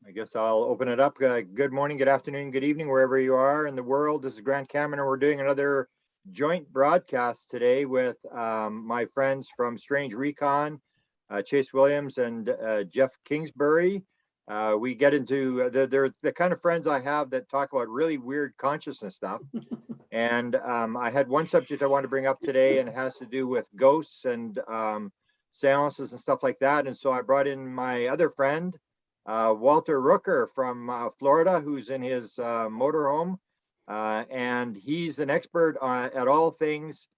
I guess I'll open it up. Good morning, good afternoon, good evening, wherever you are in the world. This is Grant Cameron, and we're doing another joint broadcast today with my friends from Strange Recon, Chase Williams and Jeff Kingsbury. We get into, they're the kind of friends I have that talk about really weird consciousness stuff. And I had one subject I want to bring up today, and it has to do with ghosts and seances and stuff like that. And so I brought in my other friend, Walter Rucker from Florida, who's in his motorhome, and he's an expert at all things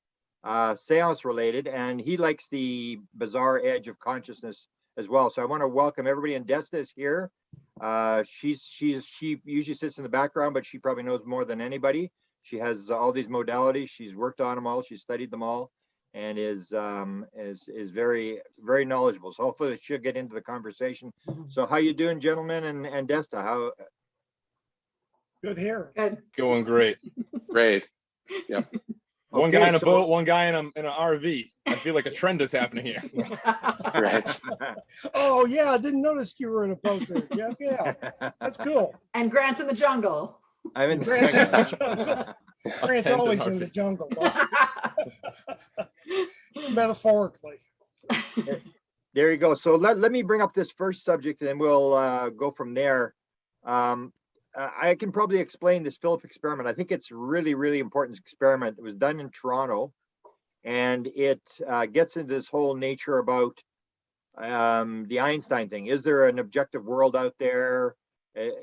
seance related, and he likes the bizarre edge of consciousness as well. So I want to welcome everybody, and Desta is here. She usually sits in the background, but she probably knows more than anybody. She has all these modalities. She's worked on them all. She's studied them all, and is very, very knowledgeable. So hopefully she'll get into the conversation. So how you doing, gentlemen, and Desta? How? Good here. Good. Going great. Great. Yep. One guy in a boat, one guy in an RV. I feel like a trend is happening here. Right. Oh yeah, I didn't notice you were in a boat there, Jeff. Yeah, that's cool. And Grant's in the jungle. I'm in Grant's in the jungle. Grant's always in the RV. jungle, metaphorically. There you go. So let me bring up this first subject, and then we'll go from there. I can probably explain this Philip experiment. I think it's really, really important experiment. It was done in Toronto, and it gets into this whole nature about the Einstein thing. Is there an objective world out there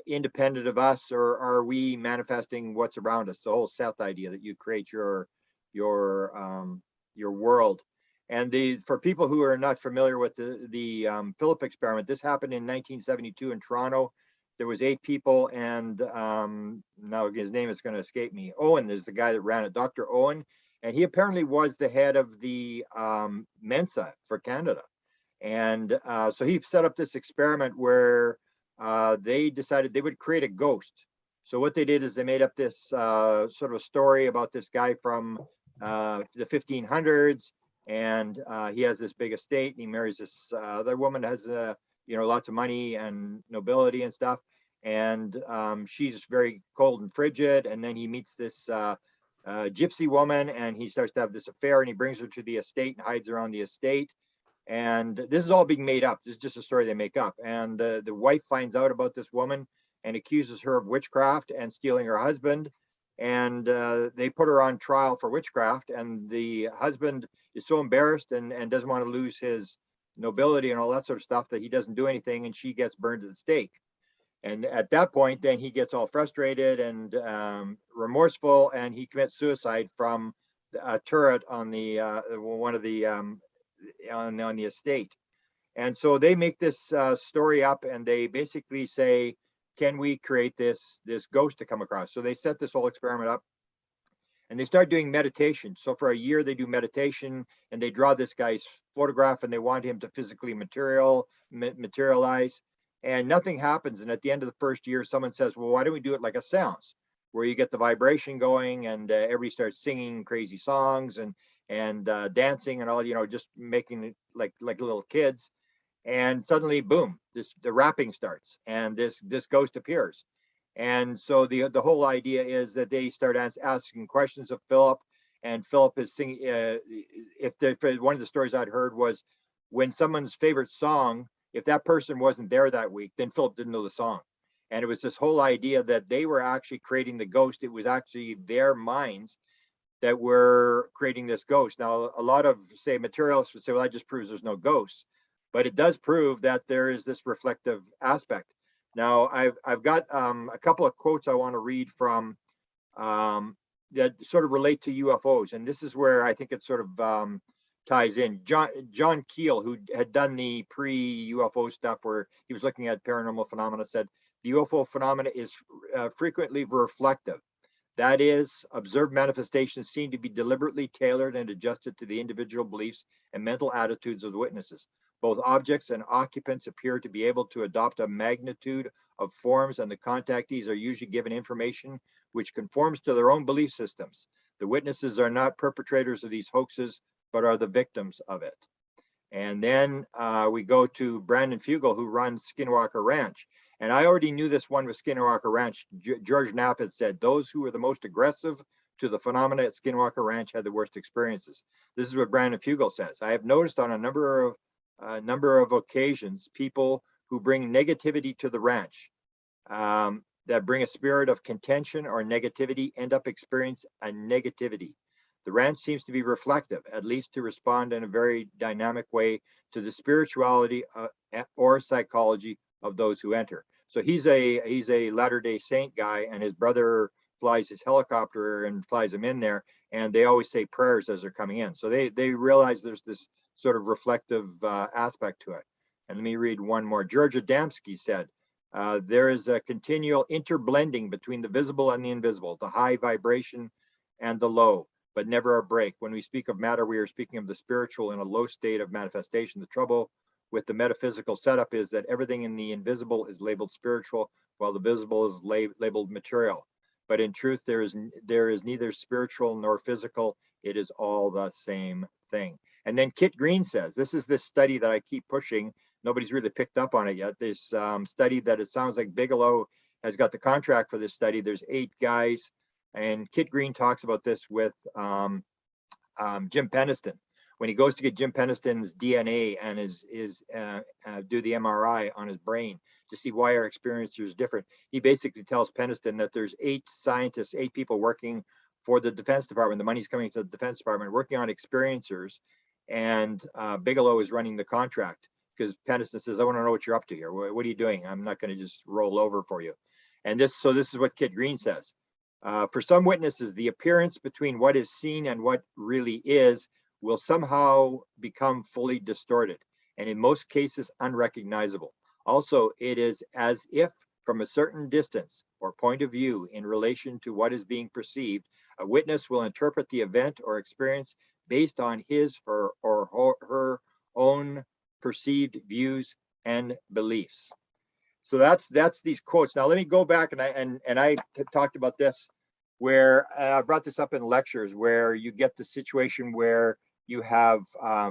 independent of us, or are we manifesting what's around us? The whole Seth idea that you create your world. And for people who are not familiar with the Philip experiment, this happened in 1972 in Toronto. There was 8 people, and now his name is going to escape me. Owen is the guy that ran it, Dr. Owen, and he apparently was the head of the Mensa for Canada. And so he set up this experiment where they decided they would create a ghost. So what they did is they made up this sort of a story about this guy from the 1500s, and he has this big estate, and he marries this other woman that has lots of money and nobility and stuff, and she's very cold and frigid. And then he meets this gypsy woman, and he starts to have this affair, and he brings her to the estate and hides her on the estate. And this is all being made up. This is just a story they make up. And the wife finds out about this woman and accuses her of witchcraft and stealing her husband. And they put her on trial for witchcraft. And the husband is so embarrassed and doesn't want to lose his nobility and all that sort of stuff that he doesn't do anything, and she gets burned at the stake. And at that point, then he gets all frustrated and remorseful, and he commits suicide from a turret on the one of the on the estate. And so they make this story up, and they basically say, can we create this ghost to come across? So they set this whole experiment up, and they start doing meditation. So for a year they do meditation, and they draw this guy's photograph, and they want him to physically materialize, and nothing happens. And at the end of the first year, someone says, well, why don't we do it like a seance, where you get the vibration going, and everybody starts singing crazy songs and dancing and all, just making it like little kids. And suddenly, boom, the rapping starts, and this ghost appears. And so the whole idea is that they start asking questions of Philip, and Philip is singing. One of the stories I'd heard was, when someone's favorite song, if that person wasn't there that week, then Philip didn't know the song. And it was this whole idea that they were actually creating the ghost. It was actually their minds that were creating this ghost. Now, a lot of, say, materialists would say, well, that just proves there's no ghosts. But it does prove that there is this reflective aspect. Now, I've got a couple of quotes I want to read from that sort of relate to UFOs. And this is where I think it sort of ties in. John Keel, who had done the pre-UFO stuff where he was looking at paranormal phenomena, said, the UFO phenomena is frequently reflective. That is, observed manifestations seem to be deliberately tailored and adjusted to the individual beliefs and mental attitudes of the witnesses. Both objects and occupants appear to be able to adopt a magnitude of forms, and the contactees are usually given information which conforms to their own belief systems. The witnesses are not perpetrators of these hoaxes, but are the victims of it. And then we go to Brandon Fugel, who runs Skinwalker Ranch. And I already knew this one with Skinwalker Ranch. George Knapp had said, those who were the most aggressive to the phenomena at Skinwalker Ranch had the worst experiences. This is what Brandon Fugel says. I have noticed on a number of occasions, people who bring negativity to the ranch, that bring a spirit of contention or negativity, end up experiencing a negativity. The ranch seems to be reflective, at least to respond in a very dynamic way to the spirituality or psychology of those who enter. So he's a Latter-day Saint guy, and his brother flies his helicopter and flies him in there, and they always say prayers as they're coming in. So they realize there's this sort of reflective aspect to it. And let me read one more. George Adamski said, there is a continual interblending between the visible and the invisible, the high vibration and the low, but never a break. When we speak of matter, we are speaking of the spiritual in a low state of manifestation. The trouble with the metaphysical setup is that everything in the invisible is labeled spiritual, while the visible is labeled material. But in truth, there is neither spiritual nor physical. It is all the same thing. And then Kit Green says, this is this study that I keep pushing. Nobody's really picked up on it yet. This study that it sounds like Bigelow has got the contract for this study. There's 8 guys, and Kit Green talks about this with Jim Peniston. When he goes to get Jim Peniston's DNA and do the MRI on his brain to see why our experience is different, he basically tells Peniston that there's 8 scientists, 8 people working for the Defense Department. The money's coming to the Defense Department, working on experiencers, and Bigelow is running the contract because Peniston says, I want to know what you're up to here. What are you doing? I'm not going to just roll over for you. And this is what Kit Green says. For some witnesses, the appearance between what is seen and what really is will somehow become fully distorted, and in most cases unrecognizable. Also, it is as if from a certain distance or point of view in relation to what is being perceived, a witness will interpret the event or experience based on his or her own perceived views and beliefs. So that's these quotes. Now let me go back, and I talked about this where I brought this up in lectures, where you get the situation where you have,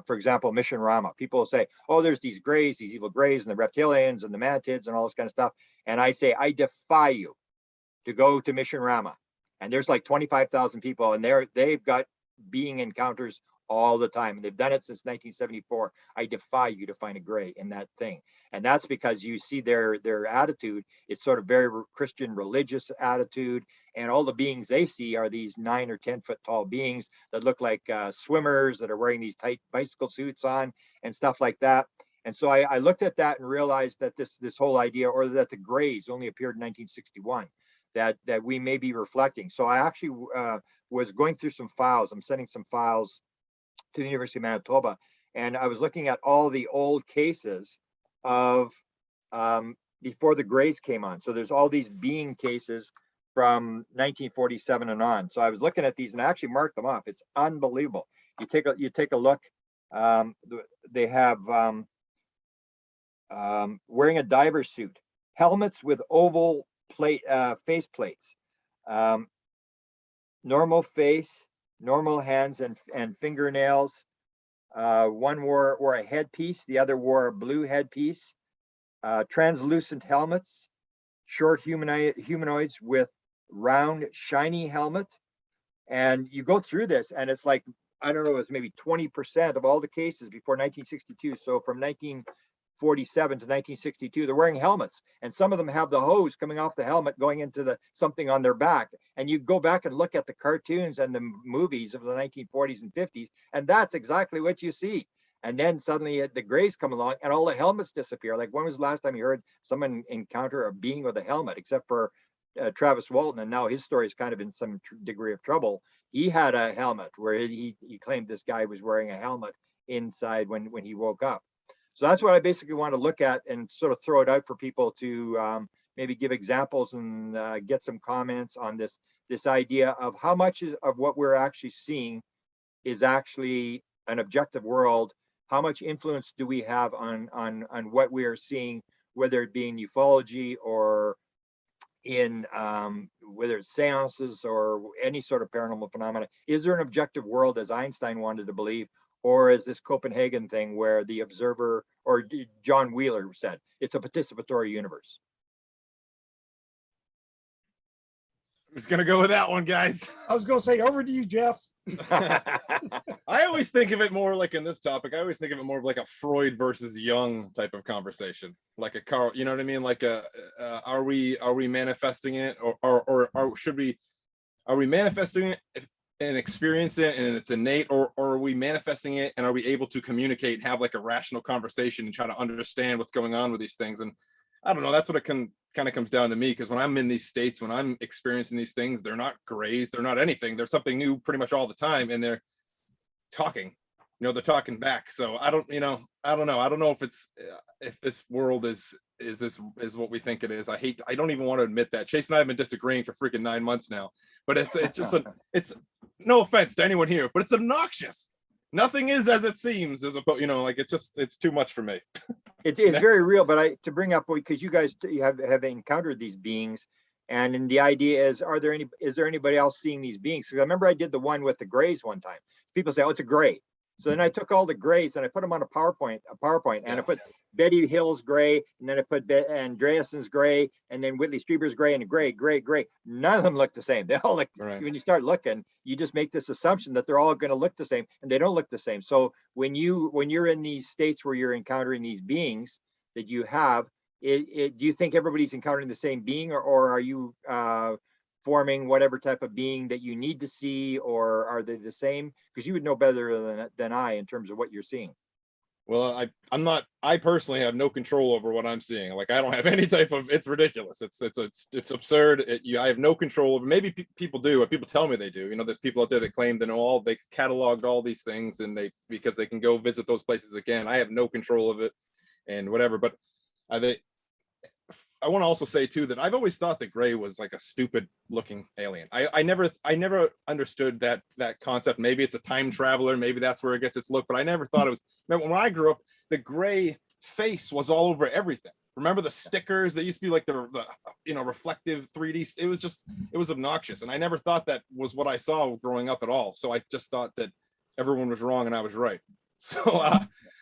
for example, Mission Rama. People will say, oh, there's these grays, these evil grays, and the reptilians and the mantids and all this kind of stuff. And I say, I defy you to go to Mission Rama. And there's like 25,000 people, and they've got being encounters all the time. And they've done it since 1974. I defy you to find a gray in that thing. And that's because you see their attitude. It's sort of very Christian religious attitude. And all the beings they see are these 9 or 10 foot tall beings that look like swimmers that are wearing these tight bicycle suits on and stuff like that. And so I looked at that and realized that this whole idea, or that the grays only appeared in 1961, that we may be reflecting. So I actually was going through some files. I'm sending some files to the University of Manitoba, and I was looking at all the old cases of before the grays came on. So there's all these being cases from 1947 and on. So I was looking at these and I actually marked them up. It's unbelievable. You take a look. They have wearing a diver suit, helmets with oval face plates, normal face, normal hands and fingernails. One wore a headpiece, the other wore a blue headpiece, translucent helmets, short humanoids with round, shiny helmet. And you go through this and it's like, I don't know, it was maybe 20% of all the cases before 1962. So from 1947 to 1962, they're wearing helmets, and some of them have the hose coming off the helmet going into something on their back. And you go back and look at the cartoons and the movies of the 1940s and 50s, and that's exactly what you see. And then suddenly the grays come along and all the helmets disappear. Like, when was the last time you heard someone encounter a being with a helmet, except for Travis Walton, and now his story is kind of in some degree of trouble. He had a helmet where he claimed this guy was wearing a helmet inside when he woke up. So that's what I basically want to look at and sort of throw it out for people to maybe give examples and get some comments on this idea of how much of what we're actually seeing is actually an objective world. How much influence do we have on what we are seeing, whether it be in ufology or in whether it's seances or any sort of paranormal phenomena? Is there an objective world, as Einstein wanted to believe, or is this Copenhagen thing where the observer, or John Wheeler said, it's a participatory universe? was gonna go with that one, guys. I was going to say over to you, Jeff. I always think of it more like in this topic. I always think of it more of like a Freud versus Jung type of conversation, like a Carl. You know what I mean? Like are we manifesting it, or should we? Are we manifesting it and experience it and it's innate, or are we manifesting it and are we able to communicate and have like a rational conversation and try to understand what's going on with these things? And I don't know. That's what it kind of comes down to me, because when I'm in these states, when I'm experiencing these things, they're not grays, they're not anything. There's something new pretty much all the time, and they're talking. They're talking back. So I don't know. I don't know if it's if this world is what we think it is. I don't even want to admit that. Chase and I have been disagreeing for freaking 9 months now, but it's just it's no offense to anyone here, but it's obnoxious. Nothing is as it seems, as a like it's too much for me. It is very real, but to bring up, because you guys have encountered these beings, and the idea is, is there anybody else seeing these beings? Because I remember I did the one with the grays one time. People say, oh, it's a gray. So then I took all the grays and I put them on a PowerPoint, and I put Betty Hill's gray, and then I put Andreassen's gray, and then Whitley Strieber's gray, and gray. None of them look the same. They all look, right. When you start looking, you just make this assumption that they're all going to look the same, and they don't look the same. So when you're in these states where you're encountering these beings that you have, do you think everybody's encountering the same being, or are you forming whatever type of being that you need to see, or are they the same? Because you would know better than I in terms of what you're seeing. Well, I personally have no control over what I'm seeing. Like, I don't have any type of, it's ridiculous. It's absurd. I have no control over, maybe people do, but people tell me they do. There's people out there that claim to know they cataloged all these things, and because they can go visit those places again. I have no control of it and whatever, but I want to also say too that I've always thought that gray was like a stupid looking alien. I never understood that concept. Maybe it's a time traveler, maybe that's where it gets its look, but I never thought it was. Remember when I grew up, the gray face was all over everything. Remember the stickers that used to be like the reflective 3D? It was obnoxious, and I never thought that was what I saw growing up at all. So I just thought that everyone was wrong and I was right. So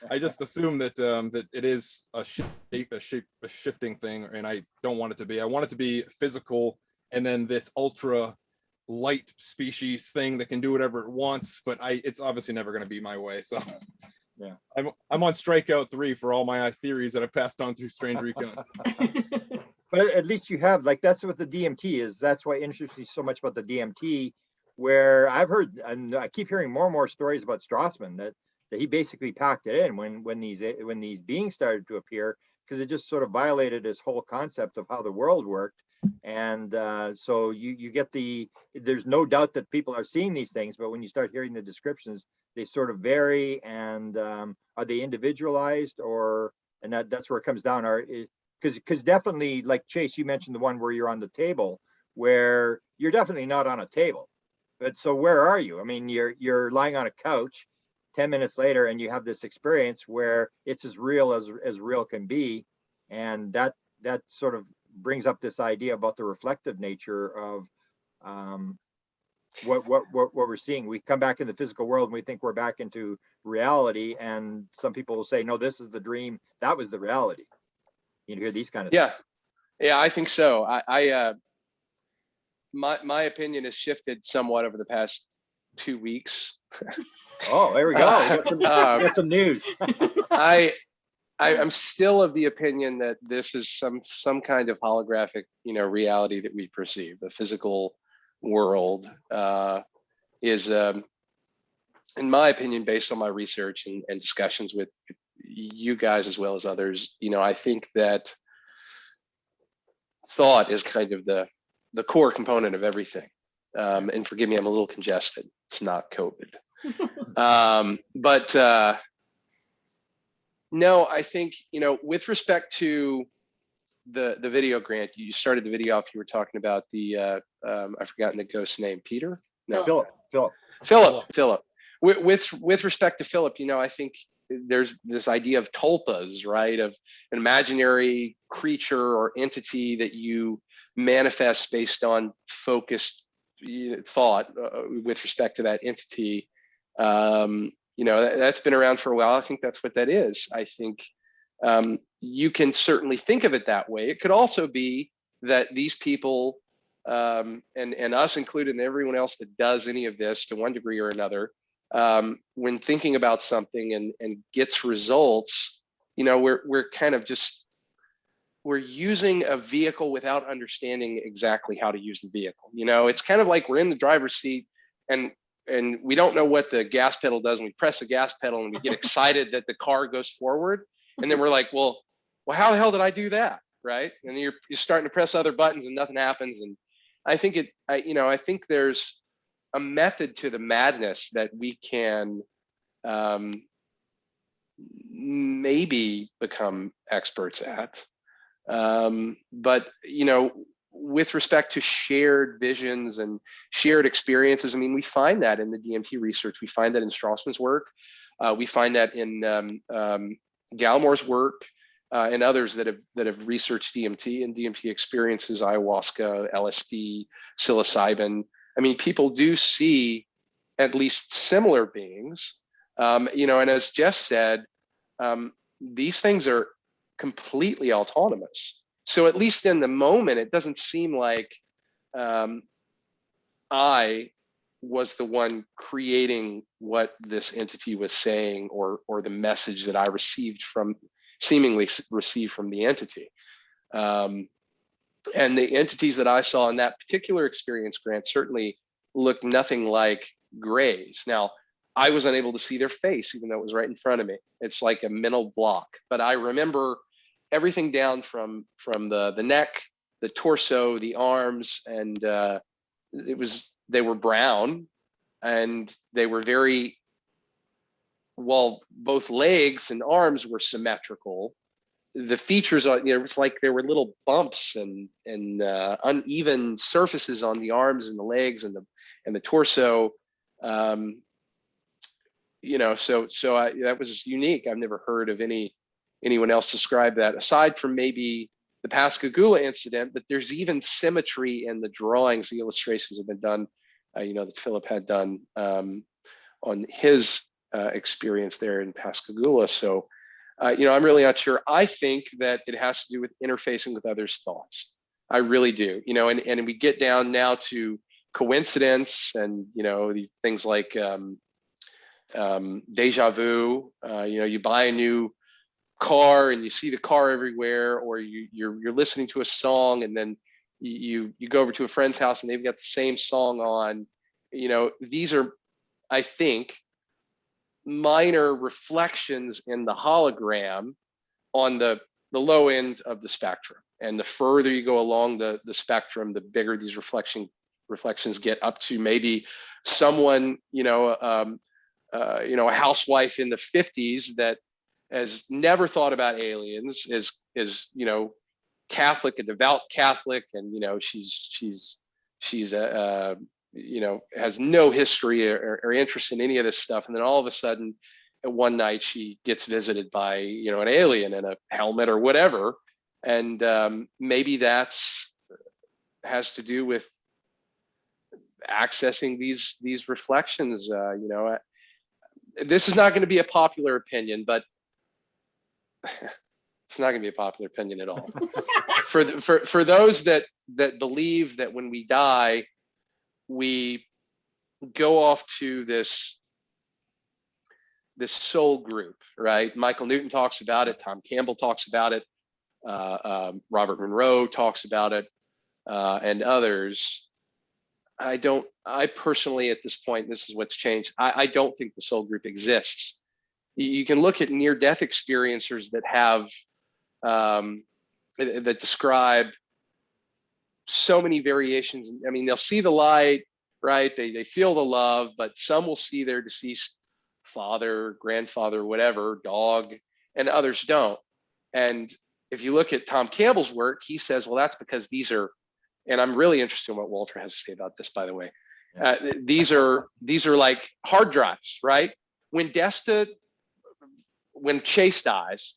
I just assume that that it is a shifting thing, and I don't want it to be. I want it to be physical, and then this ultra light species thing that can do whatever it wants. But it's obviously never going to be my way. So yeah, I'm on strikeout 3 for all my theories that I've passed on through Strange Recon. But at least you have, like, that's what the DMT is. That's why it interests me so much about the DMT, where I've heard, and I keep hearing more and more stories about Strassman that he basically packed it in when these beings started to appear, because it just sort of violated his whole concept of how the world worked. And so you get there's no doubt that people are seeing these things, but when you start hearing the descriptions, they sort of vary. And are they individualized, and that's where it comes down? Because definitely, like Chase, you mentioned the one where you're on the table, where you're definitely not on a table. But so where are you? I mean, you're lying on a couch 10 minutes later, and you have this experience where it's as real as real can be. And that sort of brings up this idea about the reflective nature of what we're seeing. We come back in the physical world and we think we're back into reality, and some people will say, no, this is the dream, that was the reality. You hear these kind of things. Yeah, I think so. My opinion has shifted somewhat over the past 2 weeks. Oh, there we go. We got some news. I'm still of the opinion that this is some kind of holographic, reality that we perceive. The physical world is, in my opinion, based on my research and discussions with you guys as well as others, I think that thought is kind of the core component of everything. And forgive me, I'm a little congested. It's not COVID. But no, I think, with respect to the video, Grant, you started the video off, you were talking about the, I've forgotten the ghost's name, Peter? No, Philip. With respect to Philip, I think there's this idea of tulpas, right? Of an imaginary creature or entity that you manifest based on focused thought with respect to that entity. That's been around for a while. I think that's what that is. I think you can certainly think of it that way. It could also be that these people and us included, and everyone else that does any of this to one degree or another, when thinking about something and gets results, we're kind of just, we're using a vehicle without understanding exactly how to use the vehicle. It's kind of like we're in the driver's seat and we don't know what the gas pedal does, and we press the gas pedal and we get excited that the car goes forward, and then we're like, well, how the hell did I do that, right? And you're starting to press other buttons and nothing happens. And I think I think there's a method to the madness that we can maybe become experts at. But with respect to shared visions and shared experiences, I mean, we find that in the DMT research. We find that in Strassman's work. We find that in Galmore's work, and others that have researched DMT and DMT experiences, ayahuasca, LSD, psilocybin. I mean, people do see at least similar beings, and as Jeff said, these things are completely autonomous. So at least in the moment, it doesn't seem like I was the one creating what this entity was saying, or the message that I seemingly received from the entity. And the entities that I saw in that particular experience, Grant, certainly looked nothing like Gray's. Now, I was unable to see their face, even though it was right in front of me. It's like a mental block. But I remember everything down from the neck, the torso, the arms, and they were brown, and they were very, while both legs and arms were symmetrical, the features, it's like there were little bumps and uneven surfaces on the arms and the legs and the torso. So that was unique. I've never heard of anyone else describe that, aside from maybe the Pascagoula incident. But there's even symmetry in the drawings. The illustrations have been done, that Philip had done on his experience there in Pascagoula. So, I'm really not sure. I think that it has to do with interfacing with others' thoughts. I really do. And we get down now to coincidence and the things like deja vu. You buy a new car and you see the car everywhere, or you're listening to a song, and then you go over to a friend's house and they've got the same song on. These are, I think, minor reflections in the hologram on the low end of the spectrum. And the further you go along the spectrum, the bigger these reflections get, up to maybe someone, a housewife in the 50s that has never thought about aliens, is Catholic, a devout Catholic, and she's has no history or interest in any of this stuff, and then all of a sudden, one night she gets visited by an alien in a helmet or whatever, and maybe has to do with accessing these reflections. This is not going to be a popular opinion, but it's not going to be a popular opinion at all. For those that believe that when we die, we go off to this soul group, right? Michael Newton talks about it. Tom Campbell talks about it. Robert Monroe talks about it, and others. I personally, at this point, this is what's changed. I don't think the soul group exists. You can look at near-death experiencers that have, that describe so many variations. I mean, they'll see the light, right? They feel the love, but some will see their deceased father, grandfather, whatever, dog, and others don't. And if you look at Tom Campbell's work, he says, well, that's because these are, and I'm really interested in what Walter has to say about this, by the way. These are like hard drives, right? When Chase dies,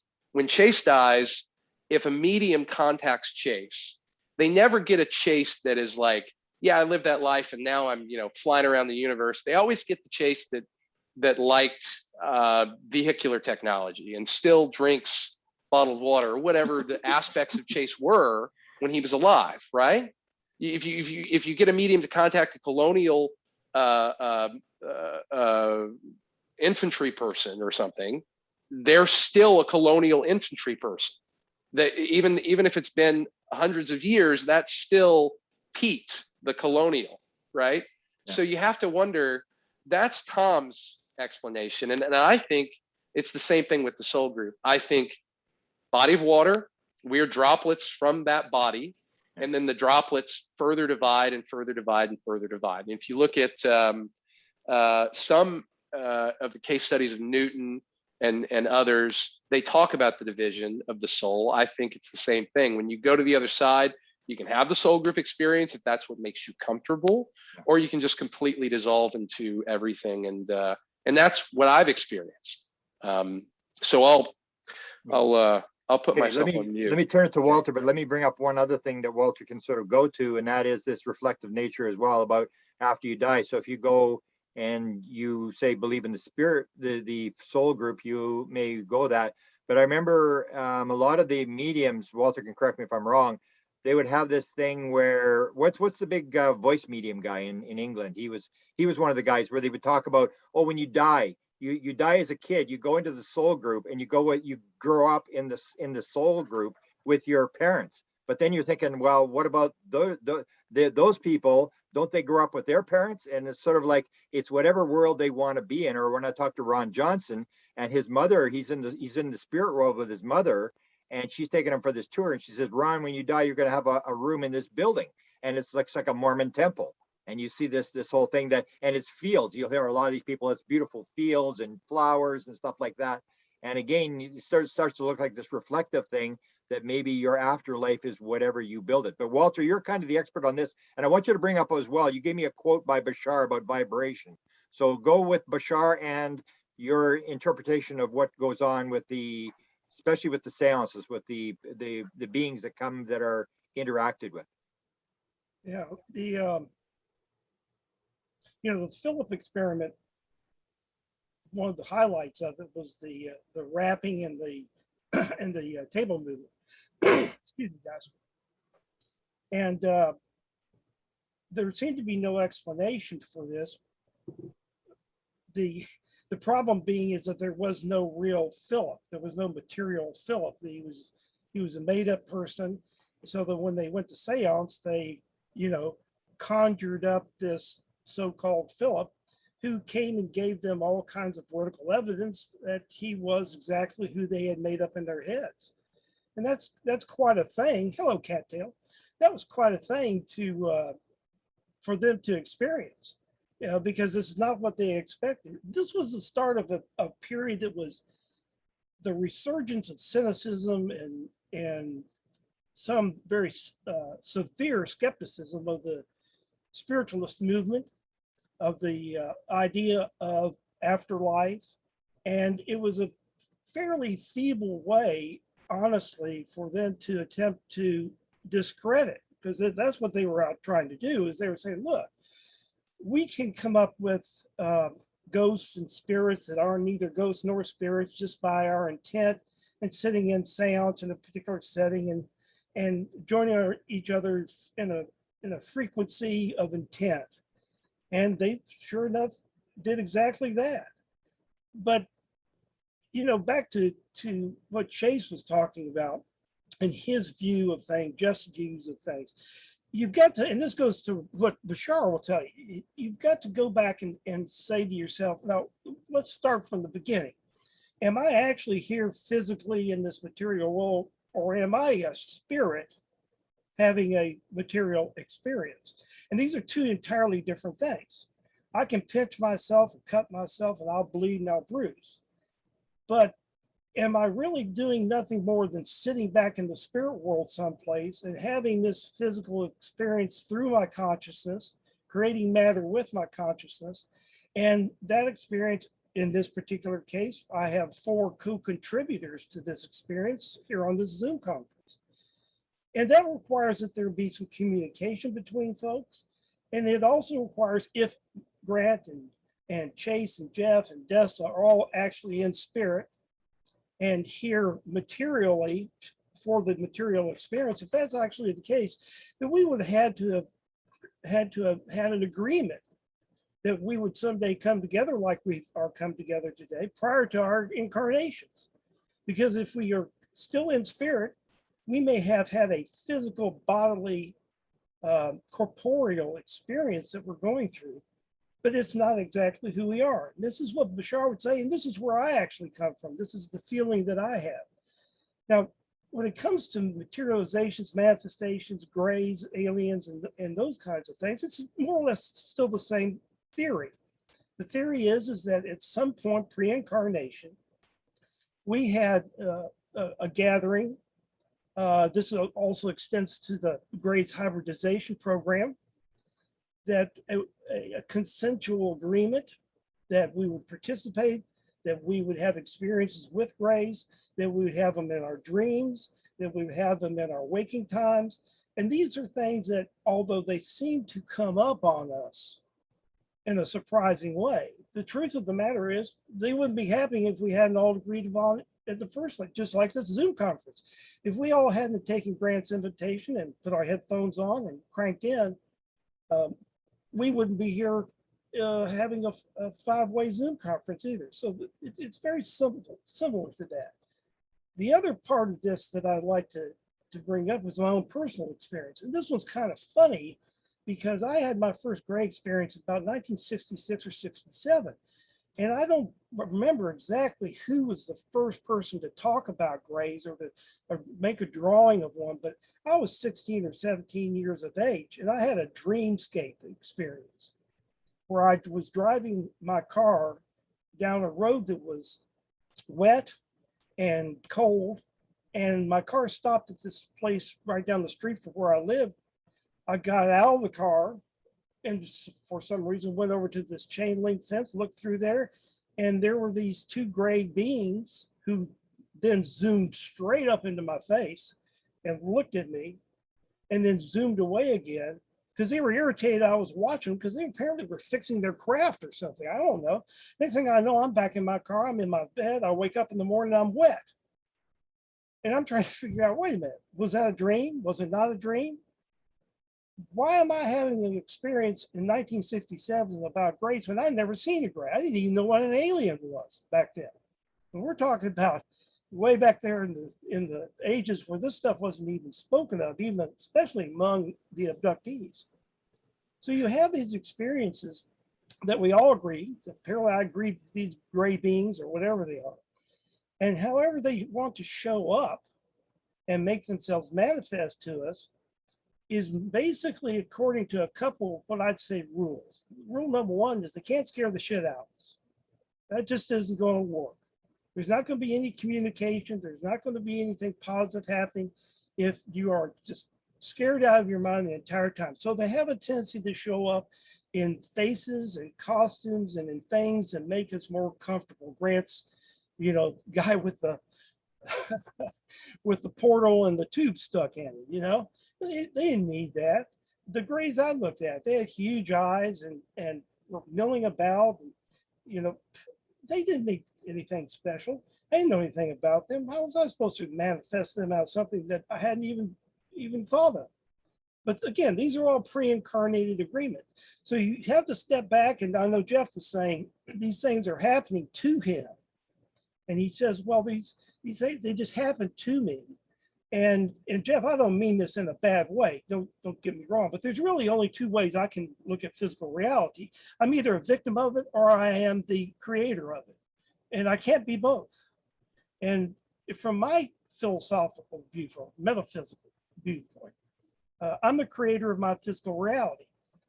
if a medium contacts Chase, they never get a Chase that is like, yeah, I lived that life and now I'm, flying around the universe. They always get the Chase that liked vehicular technology and still drinks bottled water, or whatever the aspects of Chase were when he was alive, right? if you get a medium to contact a colonial infantry person or something, they're still a colonial infantry person. That even if it's been hundreds of years, that's still Pete, the colonial, right? Yeah. So you have to wonder, that's Tom's explanation. And I think it's the same thing with the soul group. I think body of water, we're droplets from that body, and then the droplets further divide and further divide and further divide. And if you look at some of the case studies of Newton and others, they talk about the division of the soul. I think it's the same thing. When you go to the other side, you can have the soul group experience if that's what makes you comfortable, or you can just completely dissolve into everything. And that's what I've experienced. So I'll put myself on mute. Let me turn it to Walter, but let me bring up one other thing that Walter can sort of go to, and that is this reflective nature as well about after you die. So if you go and you say believe in the spirit, the soul group, you may go that. But I remember a lot of the mediums, Walter can correct me if I'm wrong, they would have this thing where what's the big voice medium guy in England? He was one of the guys where they would talk about, oh, when you die, you die as a kid, you go into the soul group and you grow up in the soul group with your parents. But then you're thinking, well, what about those people? Don't they grow up with their parents? And it's sort of like it's whatever world they want to be in. Or when I talked to Ron Johnson and his mother, he's in the spirit world with his mother, and she's taking him for this tour. And she says, Ron, when you die, you're going to have a room in this building, and it's like a Mormon temple. And you see this whole thing and it's fields. You'll hear a lot of these people. It's beautiful fields and flowers and stuff like that. And again, it starts to look like this reflective thing that maybe your afterlife is whatever you build it. But Walter, you're kind of the expert on this, and I want you to bring up as well. You gave me a quote by Bashar about vibration. So go with Bashar and your interpretation of what goes on with especially with the seances, with the beings that come that are interacted with. Yeah, the Philip experiment, one of the highlights of it was the rapping and the table movement. Excuse me, guys. And there seemed to be no explanation for this. The problem being is that there was no real Philip. There was no material Philip. He was a made-up person. So that when they went to seance, they, conjured up this so-called Philip, who came and gave them all kinds of vertical evidence that he was exactly who they had made up in their heads. And that's quite a thing. Hello, Cattail. That was quite a thing for them to experience, because this is not what they expected. This was the start of a period that was the resurgence of cynicism and some very severe skepticism of the spiritualist movement, of the idea of afterlife. And it was a fairly feeble way, honestly, for them to attempt to discredit, because that's what they were out trying to do. Is they were saying, look, we can come up with ghosts and spirits that are neither ghosts nor spirits just by our intent and sitting in seance in a particular setting and joining each other in a frequency of intent. And they sure enough did exactly that. But back to what Chase was talking about and his view of things, just views of things. You've got to, and this goes to what Bashar will tell you, you've got to go back and say to yourself, now, let's start from the beginning. Am I actually here physically in this material world, or am I a spirit having a material experience? And these are two entirely different things. I can pinch myself and cut myself and I'll bleed and I'll bruise. But am I really doing nothing more than sitting back in the spirit world someplace and having this physical experience through my consciousness, creating matter with my consciousness? And that experience, in this particular case, I have 4 co-contributors to this experience here on this Zoom conference. And that requires that there be some communication between folks. And it also requires, if Grant and Chase and Jeff and Dessa are all actually in spirit and here materially, for the material experience, if that's actually the case, then we would have had an agreement that we would someday come together like we are come together today prior to our incarnations. Because if we are still in spirit, we may have had a physical bodily corporeal experience that we're going through, but it's not exactly who we are. And this is what Bashar would say, and this is where I actually come from. This is the feeling that I have. Now, when it comes to materializations, manifestations, grays, aliens, and those kinds of things, it's more or less still the same theory. The theory is that at some point pre-incarnation, we had a gathering. This also extends to the Gray's hybridization program, that a consensual agreement that we would participate, that we would have experiences with Grays, that we would have them in our dreams, that we would have them in our waking times. And these are things that, although they seem to come up on us in a surprising way, the truth of the matter is they wouldn't be happening if we hadn't all agreed upon it at the first, like just like this Zoom conference. If we all hadn't taken Grant's invitation and put our headphones on and cranked in, we wouldn't be here having a five-way Zoom conference either. So it's very similar to that. The other part of this that I'd like to bring up was my own personal experience. And this one's kind of funny because I had my first Gray experience about 1966 or 67. And I don't remember exactly who was the first person to talk about Grays or make a drawing of one, but I was 16 or 17 years of age, and I had a dreamscape experience where I was driving my car down a road that was wet and cold, and my car stopped at this place right down the street from where I lived. I got out of the car and for some reason went over to this chain link fence, looked through there, and there were these two gray beings who then zoomed straight up into my face and looked at me and then zoomed away again because they were irritated I was watching them because they apparently were fixing their craft or something. I don't know. Next thing I know, I'm back in my car, I'm in my bed, I wake up in the morning, I'm wet. And I'm trying to figure out, wait a minute, was that a dream? Was it not a dream? Why am I having an experience in 1967 about Grays when I'd never seen a Gray? I didn't even know what an alien was back then. And we're talking about way back there in the ages where this stuff wasn't even spoken of, even especially among the abductees. So you have these experiences that we all agree, apparently I agree with these Gray beings or whatever they are. And however they want to show up and make themselves manifest to us is basically according to a couple, what I'd say, rules. Rule number one is they can't scare the shit out of us. That just isn't going to work. There's not going to be any communication. There's not going to be anything positive happening if you are just scared out of your mind the entire time. So they have a tendency to show up in faces and costumes and in things that make us more comfortable. Grant's, guy with the with the portal and the tube stuck in it, They didn't need that. The Grays I looked at, they had huge eyes and were milling about. And, they didn't need anything special. I didn't know anything about them. How was I supposed to manifest them out something that I hadn't even thought of? But again, these are all pre-incarnated agreements. So you have to step back, and I know Jeff was saying these things are happening to him. And he says, well, these they just happened to me. And Jeff, I don't mean this in a bad way. Don't get me wrong, but there's really only two ways I can look at physical reality. I'm either a victim of it or I am the creator of it. And I can't be both. And from my philosophical viewpoint, metaphysical viewpoint, I'm the creator of my physical reality.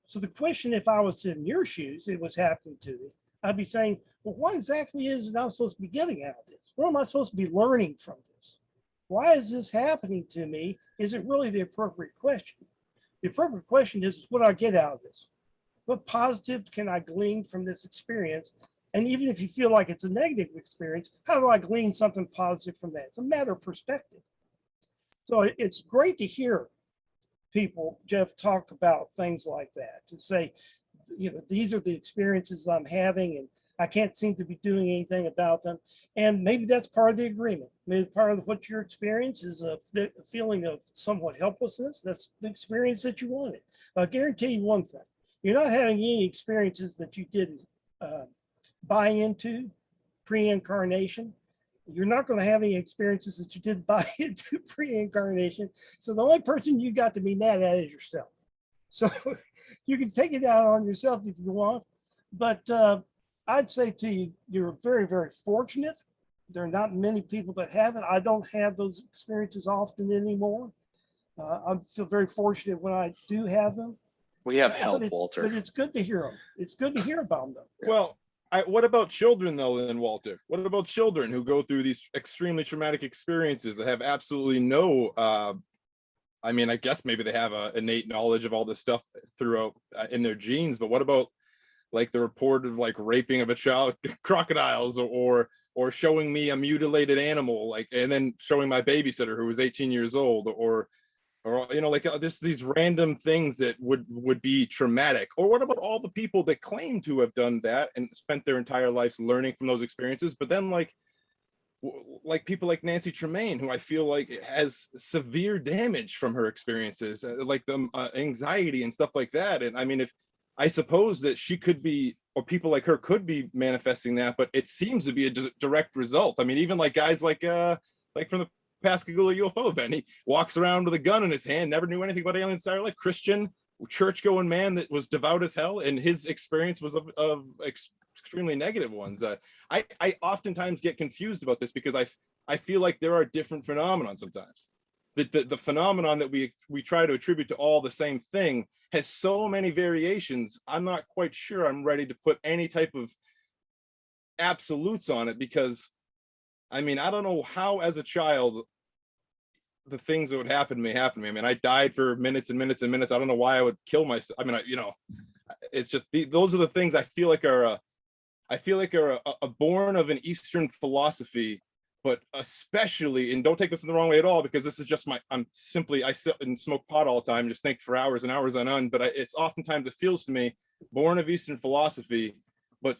So the question, if I was in your shoes, it was happening to me, I'd be saying, well, what exactly is it I'm supposed to be getting out of this? What am I supposed to be learning from this? Why is this happening to me? Is it really the appropriate question? The appropriate question is, what do I get out of this? What positive can I glean from this experience? And even if you feel like it's a negative experience, how do I glean something positive from that? It's a matter of perspective. So it's great to hear people, Jeff, talk about things like that, to say, these are the experiences I'm having, and I can't seem to be doing anything about them. And maybe that's part of the agreement. Maybe part of what your experience is a feeling of somewhat helplessness. That's the experience that you wanted. I'll guarantee you one thing. You're not having any experiences that you didn't buy into pre-incarnation. You're not going to have any experiences that you didn't buy into pre-incarnation. So the only person you got to be mad at is yourself. So you can take it out on yourself if you want. But I'd say to you, you're very, very fortunate. There are not many people that have it. I don't have those experiences often anymore. I feel very fortunate when I do have them. We have help, Walter. But it's good to hear them. It's good to hear about them, though. Well, what about children though, then, Walter? What about children who go through these extremely traumatic experiences that have absolutely no, I mean, I guess maybe they have an innate knowledge of all this stuff throughout in their genes, but what about like the report of like raping of a child, crocodiles, or showing me a mutilated animal, like, and then showing my babysitter who was 18 years old, or you know, like just these random things that would be traumatic. Or what about all the people that claim to have done that and spent their entire lives learning from those experiences, but then like people like Nancy Tremaine, who I feel like has severe damage from her experiences, like the anxiety and stuff like that. And I mean, if I suppose that she could be, or people like her could be manifesting that, but it seems to be a direct result. I mean, even like guys like from the Pascagoula UFO event, he walks around with a gun in his hand, never knew anything about aliens entire life, Christian, church-going man that was devout as hell, and his experience was of extremely negative ones. I oftentimes get confused about this because I feel like there are different phenomena sometimes. The phenomenon that we try to attribute to all the same thing has so many variations. I'm not quite sure I'm ready to put any type of absolutes on it, because I mean, I don't know how as a child the things that would happen to me happened to me. I mean, I died for minutes and minutes and minutes. I don't know why I would kill myself. I mean, you know, it's just those are the things I feel like are a born of an Eastern philosophy, but especially, and don't take this in the wrong way at all, because this is just I sit and smoke pot all the time and just think for hours and hours on end. But it's oftentimes it feels to me born of Eastern philosophy, but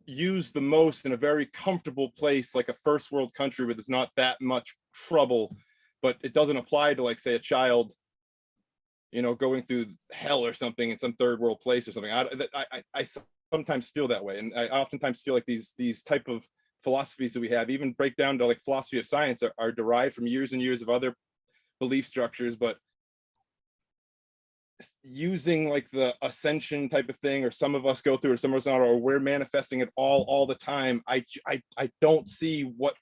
used the most in a very comfortable place, like a first world country where there's not that much trouble, but it doesn't apply to, like, say, a child, you know, going through hell or something in some third world place or something. I sometimes feel that way, and I oftentimes feel like these type of philosophies that we have, even break down to like philosophy of science, are derived from years and years of other belief structures, but using like the ascension type of thing, or some of us go through it, some of us not, or we're manifesting it all the time. I don't see what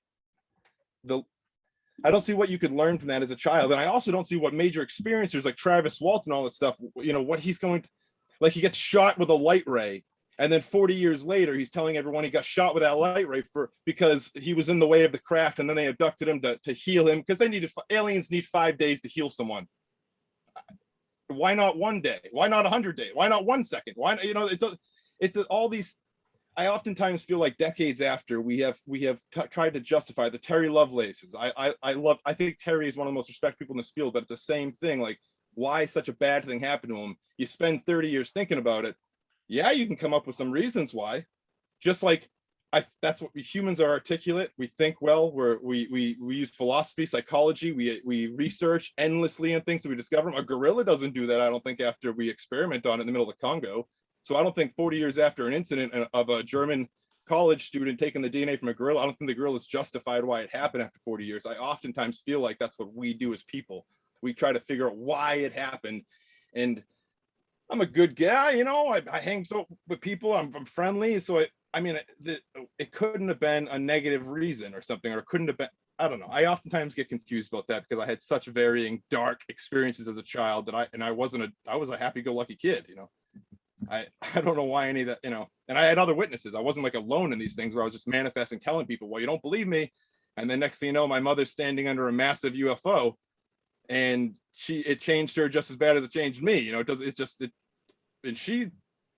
you could learn from that as a child, and I also don't see what major experiencers like Travis Walton, all that stuff, you know, what he's going to, like, he gets shot with a light ray, and then 40 years later he's telling everyone he got shot with that light ray because he was in the way of the craft, and then they abducted him to heal him, because aliens need 5 days to heal someone. Why not 1 day? Why not 100 days? Why not 1 second? Why, you know, it's all these. I oftentimes feel like decades after we have tried to justify the Terry Lovelaces. I think Terry is one of the most respected people in this field, but it's the same thing. Like, why such a bad thing happened to him? You spend 30 years thinking about it. Yeah, you can come up with some reasons why. Just like that's what humans are: articulate. We think well. We use philosophy, psychology. We research endlessly on things so we discover them. A gorilla doesn't do that, I don't think, after we experiment on it in the middle of the Congo. So I don't think 40 years after an incident of a German college student taking the DNA from a gorilla, I don't think the gorilla is justified why it happened after 40 years. I oftentimes feel like that's what we do as people. We try to figure out why it happened. And I'm a good guy, you know, I hang with people, I'm friendly. So I mean, it couldn't have been a negative reason or something, or it couldn't have been, I don't know. I oftentimes get confused about that because I had such varying dark experiences as a child that I was a happy-go-lucky kid, you know. I don't know why any of that, you know, and I had other witnesses. I wasn't like alone in these things where I was just manifesting, telling people, well, you don't believe me. And then next thing you know, my mother's standing under a massive UFO, and it changed her just as bad as it changed me. You know, and she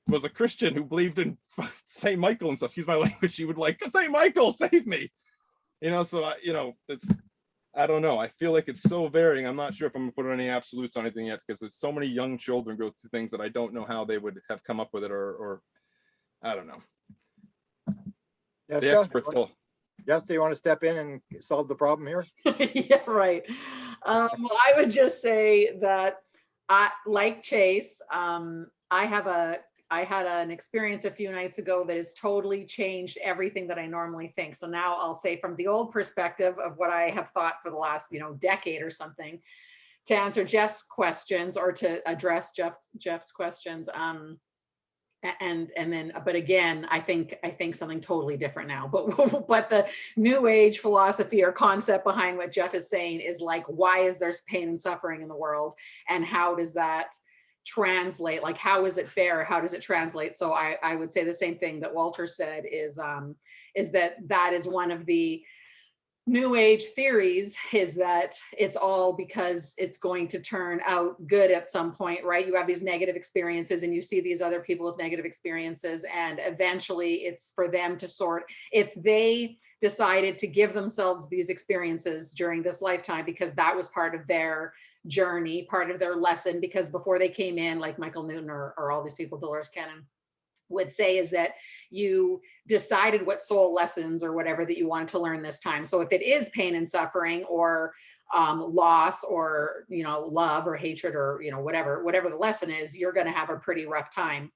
was a Christian who believed in St. Michael and stuff. Excuse my language. She would like, St. Michael, save me. You know, so you know, I don't know. I feel like it's so varying. I'm not sure if I'm gonna put any absolutes on anything yet, because there's so many young children go through things that I don't know how they would have come up with it, or I don't know. Yes, The experts will. Yes, do you want to step in and solve the problem here? Yeah, right. Well, I would just say that I, like Chase, I had an experience a few nights ago that has totally changed everything that I normally think. So now I'll say from the old perspective of what I have thought for the last, decade or something, to answer Jeff's questions or to address Jeff's questions. And then, but again, I think something totally different now. But the new age philosophy or concept behind what Jeff is saying is like, why is there pain and suffering in the world, and how does that translate? Like, how is it fair? How does it translate? So I would say the same thing that Walter said is that is one of the new age theories, is that it's all because it's going to turn out good at some point, right? You have these negative experiences and you see these other people with negative experiences, and eventually it's for them to they decided to give themselves these experiences during this lifetime because that was part of their journey, part of their lesson, because before they came in, like Michael Newton or all these people, Dolores Cannon would say, is that you decided what soul lessons or whatever that you wanted to learn this time. So if it is pain and suffering or loss or love or hatred or whatever the lesson is, you're going to have a pretty rough time.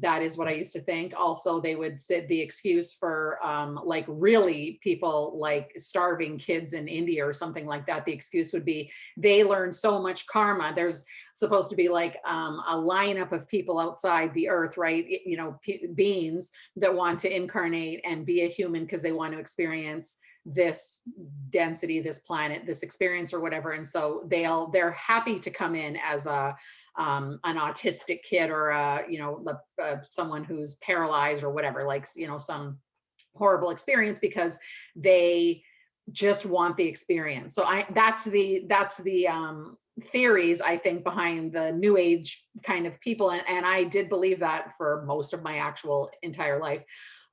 That is what I used to think. Also, they would say the excuse for like really people like starving kids in India or something like that, the excuse would be they learned so much karma. There's supposed to be like a lineup of people outside the earth, right? Beings that want to incarnate and be a human because they want to experience this density, this planet, this experience or whatever. And so they're happy to come in as an autistic kid or someone who's paralyzed or whatever, like some horrible experience, because they just want the experience. So that's the theories, I think, behind the new age kind of people, and I did believe that for most of my actual entire life.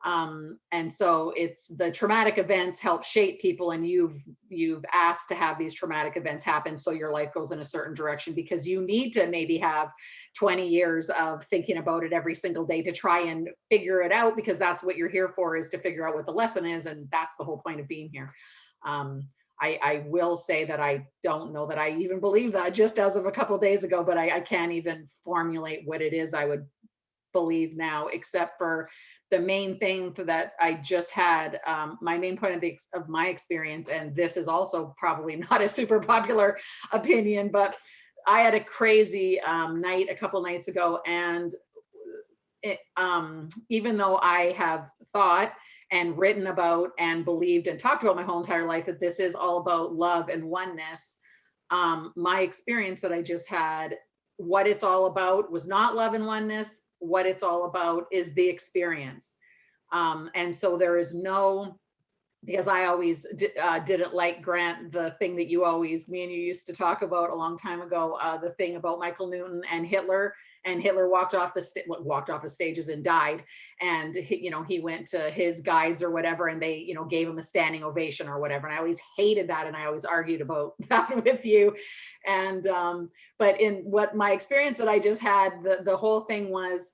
And so it's the traumatic events help shape people, and you've asked to have these traumatic events happen so your life goes in a certain direction, because you need to maybe have 20 years of thinking about it every single day to try and figure it out, because that's what you're here for, is to figure out what the lesson is, and that's the whole point of being here. I will say that I don't know that I even believe that just as of a couple of days ago, but I can't even formulate what it is I would believe now, except for the main thing that I just had, my main point of my experience, and this is also probably not a super popular opinion, but I had a crazy night a couple nights ago, and even though I have thought and written about and believed and talked about my whole entire life that this is all about love and oneness, my experience that I just had, what it's all about was not love and oneness. What it's all about is the experience. And so there is no, because I always didn't like, Grant, the thing that me and you used to talk about a long time ago, the thing about Michael Newton and Hitler. And Hitler walked off the stages and died. And he went to his guides or whatever, and they gave him a standing ovation or whatever. And I always hated that, and I always argued about that with you. And but in what my experience that I just had, the whole thing was,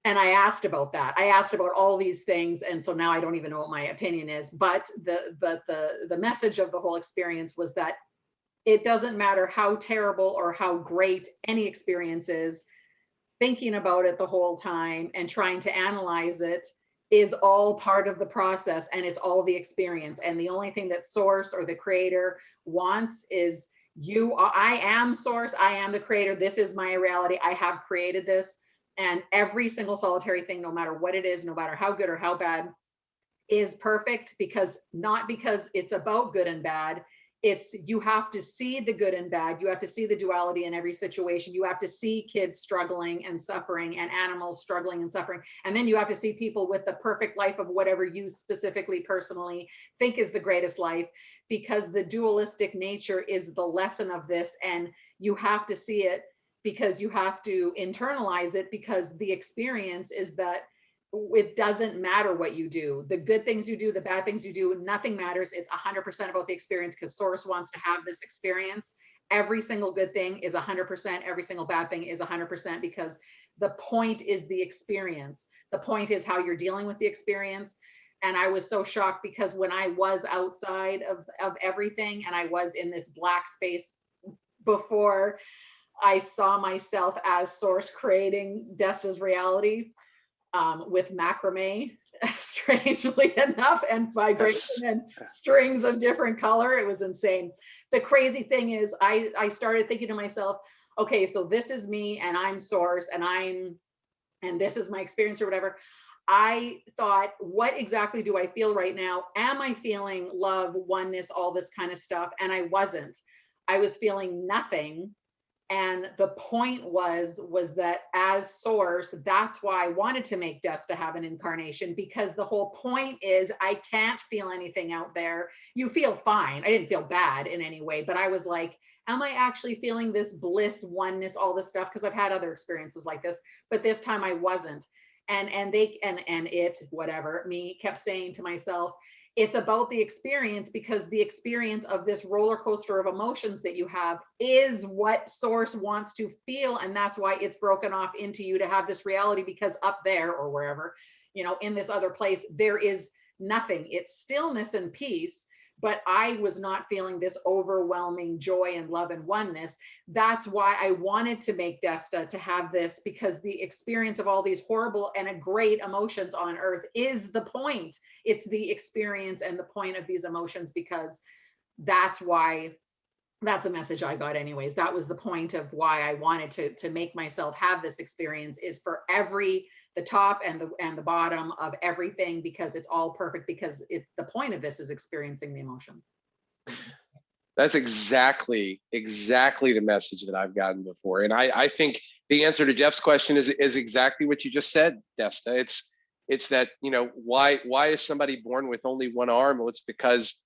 and I asked about that. I asked about all these things, and so now I don't even know what my opinion is. But the message of the whole experience was that it doesn't matter how terrible or how great any experience is. Thinking about it the whole time and trying to analyze it is all part of the process, and it's all the experience. And the only thing that source or the creator wants is I am source, I am the creator, this is my reality, I have created this. And every single solitary thing, no matter what it is, no matter how good or how bad, is perfect, not because it's about good and bad. You have to see the good and bad. You have to see the duality in every situation. You have to see kids struggling and suffering, and animals struggling and suffering. And then you have to see people with the perfect life of whatever you specifically, personally think is the greatest life, because the dualistic nature is the lesson of this. And you have to see it, because you have to internalize it, because the experience is that it doesn't matter what you do, the good things you do, the bad things you do, nothing matters. It's 100% about the experience, because source wants to have this experience. every single good thing is 100%, every single bad thing is 100%, because the point is the experience. The point is how you're dealing with the experience. And I was so shocked because when I was outside of everything and I was in this black space before, I saw myself as source creating Desta's reality with macrame, strangely enough, and vibration and strings of different color. It was insane. The crazy thing is I started thinking to myself, okay, so this is me and I'm source and this is my experience or whatever. I thought, what exactly do I feel right now? Am I feeling love, oneness, all this kind of stuff? And I wasn't. I was feeling nothing. And the point was that as source, that's why I wanted to make Desta have an incarnation, because the whole point is I can't feel anything out there. You feel fine. I didn't feel bad in any way, but I was like, am I actually feeling this bliss, oneness, all this stuff? Because I've had other experiences like this, but this time I wasn't. And it, whatever, me kept saying to myself, it's about the experience, because the experience of this roller coaster of emotions that you have is what source wants to feel. And that's why it's broken off into you to have this reality, because up there or wherever, in this other place, there is nothing. It's stillness and peace. But I was not feeling this overwhelming joy and love and oneness. That's why I wanted to make Desta to have this, because the experience of all these horrible and great emotions on earth is the point. It's the experience and the point of these emotions, because that's a message I got anyways. That was the point of why I wanted to make myself have this experience, is for the top and the bottom of everything, because it's all perfect, because it's the point of this is experiencing the emotions. That's exactly the message that I've gotten before. And I think the answer to Jeff's question is exactly what you just said, Desta. It's that, why is somebody born with only one arm? Well, it's because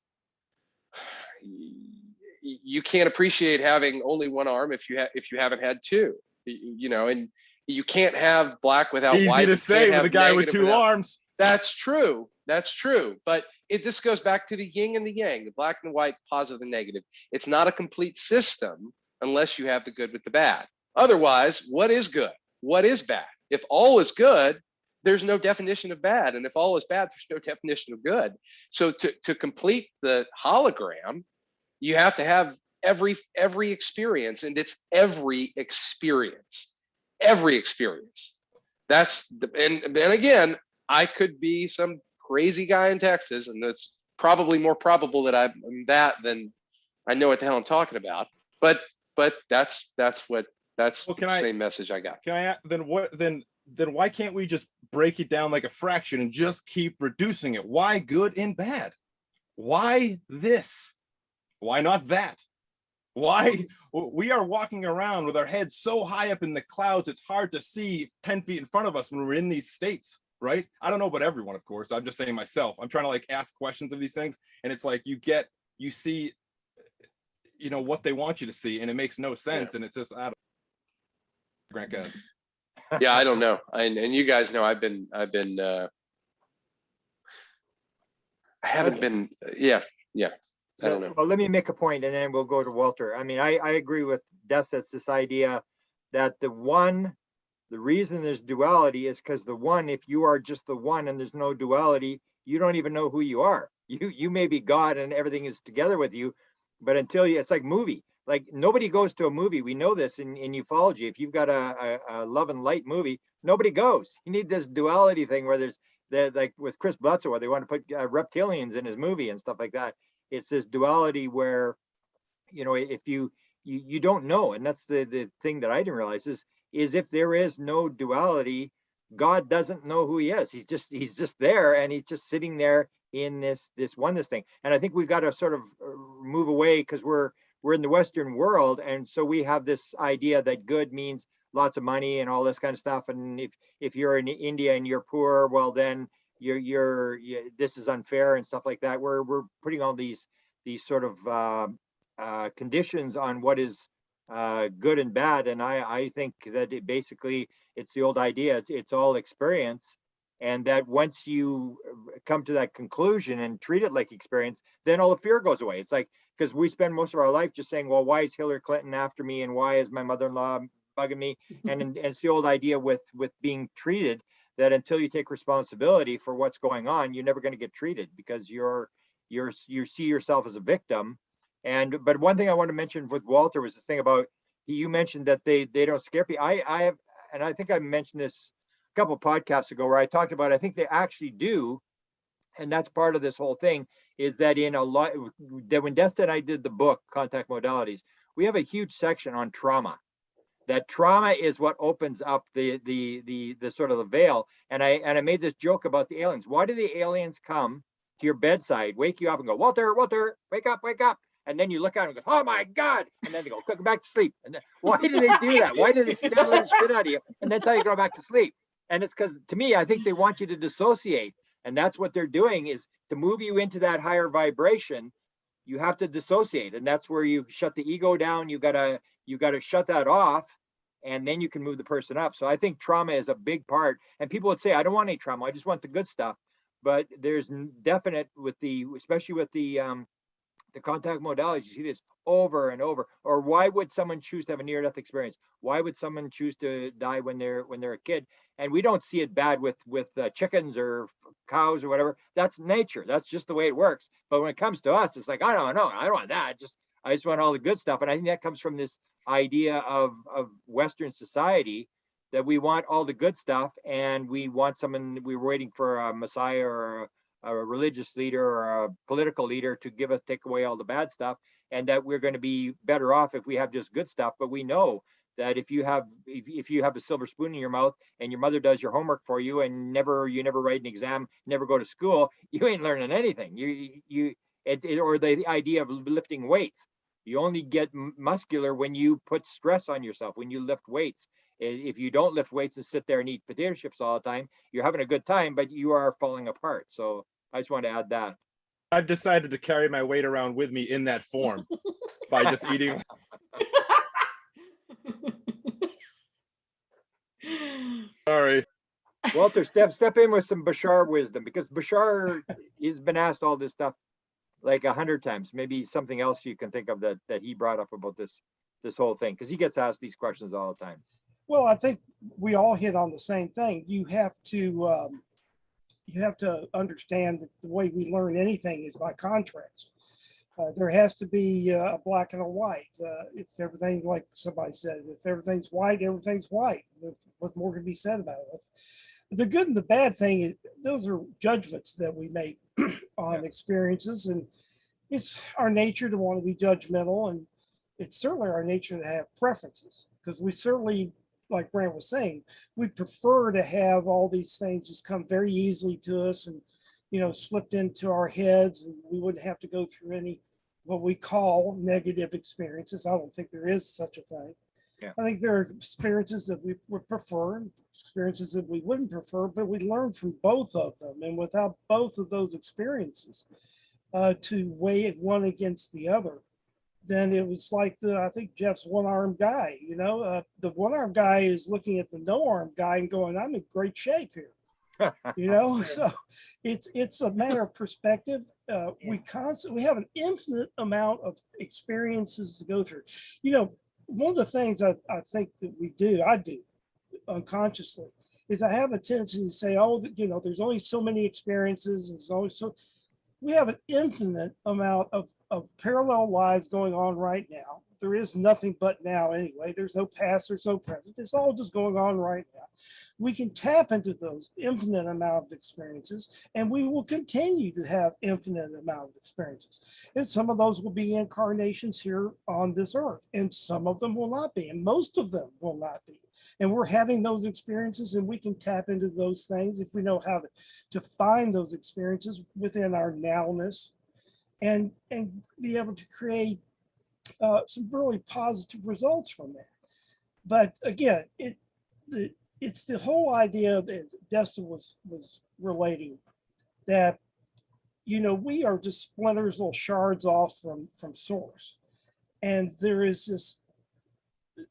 you can't appreciate having only one arm if you haven't had two, and you can't have black without white. Easy to say with a guy with two arms. That's true. But this goes back to the yin and the yang, the black and white, positive and negative. It's not a complete system unless you have the good with the bad. Otherwise, what is good? What is bad? If all is good, there's no definition of bad. And if all is bad, there's no definition of good. So to complete the hologram, you have to have every experience, and it's every experience. And again, I could be some crazy guy in Texas, and it's probably more probable that I'm that than I know what the hell I'm talking about. But that's the same message I got. Then why can't we just break it down like a fraction and just keep reducing it? Why good and bad? Why this? Why not that? Why we are walking around with our heads so high up in the clouds, it's hard to see 10 feet in front of us when we're in these states, right? I don't know about everyone, of course. I'm just saying myself. I'm trying to ask questions of these things, and it's like you see, what they want you to see, and it makes no sense. Yeah. And it's just, I don't. Grant, go ahead. Yeah, I don't know. And you guys know I haven't been. Yeah. I don't know. Well, let me make a point and then we'll go to Walter. I mean, I agree with Desta. It's this idea that the reason there's duality is because the one, if you are just the one and there's no duality, you don't even know who you are. You may be God and everything is together with you, but it's like movie. Like nobody goes to a movie. We know this in ufology. If you've got a love and light movie, nobody goes. You need this duality thing where like with Chris Bledsoe, where they want to put reptilians in his movie and stuff like that. It's this duality where, if you don't know, and that's the thing that I didn't realize is if there is no duality, God doesn't know who he is. He's just there, and he's just sitting there in this oneness thing. And I think we've got to sort of move away, because we're in the Western world, and so we have this idea that good means lots of money and all this kind of stuff. And if you're in India and you're poor, well then this is unfair and stuff like that. We're putting all these sort of conditions on what is good and bad. And I think that it's the old idea. It's all experience. And that once you come to that conclusion and treat it like experience, then all the fear goes away. It's like, because we spend most of our life just saying, well, why is Hillary Clinton after me, and why is my mother-in-law bugging me? And it's the old idea with being treated, that until you take responsibility for what's going on, you're never going to get treated, because you see yourself as a victim. But one thing I want to mention with Walter was this thing about, you mentioned that they don't scare people. I have, and I think I mentioned this a couple of podcasts ago, where I talked about, I think they actually do. And that's part of this whole thing, is that in a lot, that when Desta and I did the book Contact Modalities, we have a huge section on trauma. That trauma is what opens up the sort of the veil. And I made this joke about the aliens. Why do the aliens come to your bedside, wake you up and go, Walter, wake up, wake up? And then you look at them and go, oh my God. And then they go, go back to sleep. And then, why do they do that? Why do they scare the shit out of you and then tell you to go back to sleep? And it's because, to me, I think they want you to dissociate. And that's what they're doing, is to move you into that higher vibration. You have to dissociate. And that's where you shut the ego down. You gotta shut that off, and then you can move the person up. So I think trauma is a big part. And people would say, I don't want any trauma, I just want the good stuff. But there's definite, especially with the contact modalities, you see this over and over. Or why would someone choose to have a near-death experience? Why would someone choose to die when they're a kid? And we don't see it bad with chickens or cows or whatever. That's nature. That's just the way it works. But when it comes to us, it's like, I don't know. I don't want that. I just want all the good stuff. And I think that comes from this idea of Western society, that we want all the good stuff, and we want someone, we're waiting for a messiah or a religious leader or a political leader to take away all the bad stuff, and that we're going to be better off if we have just good stuff. But we know that if you have a silver spoon in your mouth, and your mother does your homework for you, and you never write an exam, never go to school, you ain't learning anything. Or the idea of lifting weights. You only get muscular when you put stress on yourself, when you lift weights. If you don't lift weights and sit there and eat potato chips all the time, you're having a good time, but you are falling apart. So I just want to add that. I've decided to carry my weight around with me in that form by just eating. Sorry. Walter, step in with some Bashar wisdom, because Bashar has been asked all this stuff like 100 times. Maybe something else you can think of that he brought up about this whole thing, because he gets asked these questions all the time. Well, I think we all hit on the same thing. You have to understand that the way we learn anything is by contrast. There has to be a black and a white. If everything, like somebody said, if everything's white, everything's white. What more can be said about it? The good and the bad thing, those are judgments that we make on experiences, and it's our nature to want to be judgmental, and it's certainly our nature to have preferences, because we certainly, like Grant was saying, we prefer to have all these things just come very easily to us and, slipped into our heads, and we wouldn't have to go through any what we call negative experiences. I don't think there is such a thing. Yeah. I think there are experiences that we would prefer and experiences that we wouldn't prefer, but we learn from both of them. And without both of those experiences to weigh it one against the other, then it was like I think Jeff's one-armed guy, the one-armed guy is looking at the no-armed guy and going, I'm in great shape here. So it's a matter of perspective. We have an infinite amount of experiences to go through. One of the things I think that I do unconsciously, is I have a tendency to say, there's only so many experiences. There's always we have an infinite amount of parallel lives going on right now. There is nothing but now anyway. There's no past, there's no present. It's all just going on right now. We can tap into those infinite amount of experiences, and we will continue to have infinite amount of experiences. And some of those will be incarnations here on this earth, and some of them will not be, and most of them will not be. And we're having those experiences, and we can tap into those things if we know how to find those experiences within our nowness, and be able to create some really positive results from that. But again, it's the whole idea that Desta was relating, that we are just splinters, little shards off from source, and there is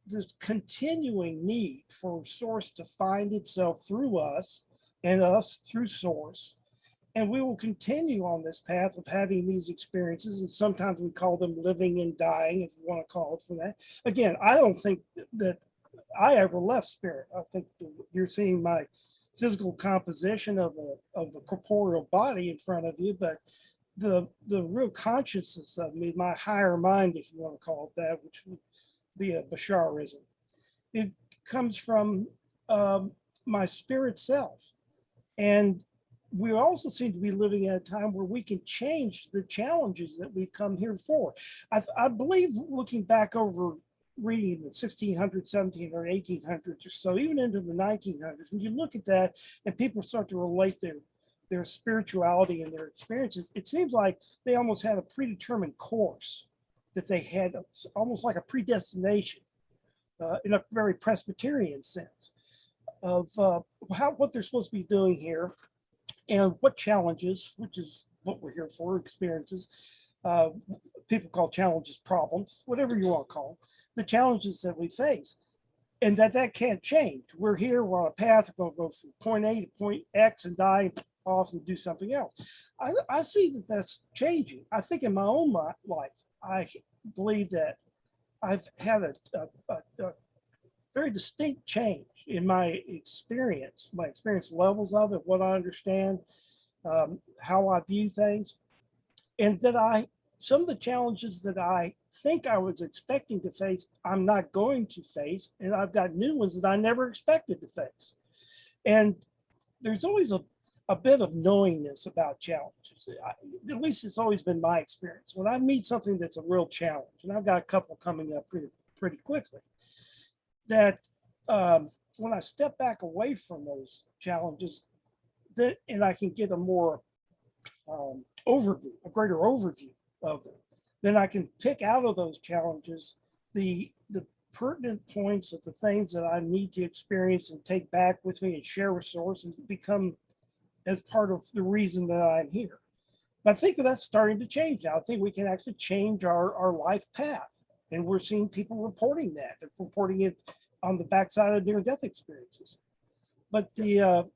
this continuing need for source to find itself through us and us through source. And we will continue on this path of having these experiences. And sometimes we call them living and dying, if you want to call it for that. Again, I don't think that I ever left spirit. I think you're seeing my physical composition of a corporeal body in front of you, but the real consciousness of me, my higher mind, if you want to call it that, which would be a Basharism, it comes from my spirit self. And we also seem to be living at a time where we can change the challenges that we've come here for. I believe, looking back over reading the 1600s, 1700s, or 1800s or so, even into the 1900s, when you look at that and people start to relate their spirituality and their experiences, it seems like they almost had a predetermined course, that they had almost like a predestination in a very Presbyterian sense of what they're supposed to be doing here and what challenges, which is what we're here for, experiences. People call challenges problems, whatever you want to call them, the challenges that we face, and that can't change. We're here, we're on a path, we're going to go from point A to point X and die off and do something else. I see that that's changing. I think in my own life, I believe that I've had a very distinct change in my experience levels of it, what I understand, how I view things, and that some of the challenges that I think I was expecting to face, I'm not going to face, and I've got new ones that I never expected to face. And there's always a bit of knowingness about challenges. At least it's always been my experience. When I meet something that's a real challenge, and I've got a couple coming up pretty quickly, that when I step back away from those challenges, and I can get a more a greater overview of them, then I can pick out of those challenges the pertinent points of the things that I need to experience and take back with me and share with source and become as part of the reason that I'm here. But I think that's starting to change now. I think we can actually change our life path. And we're seeing people reporting that. They're reporting it on the backside of near-death experiences. But the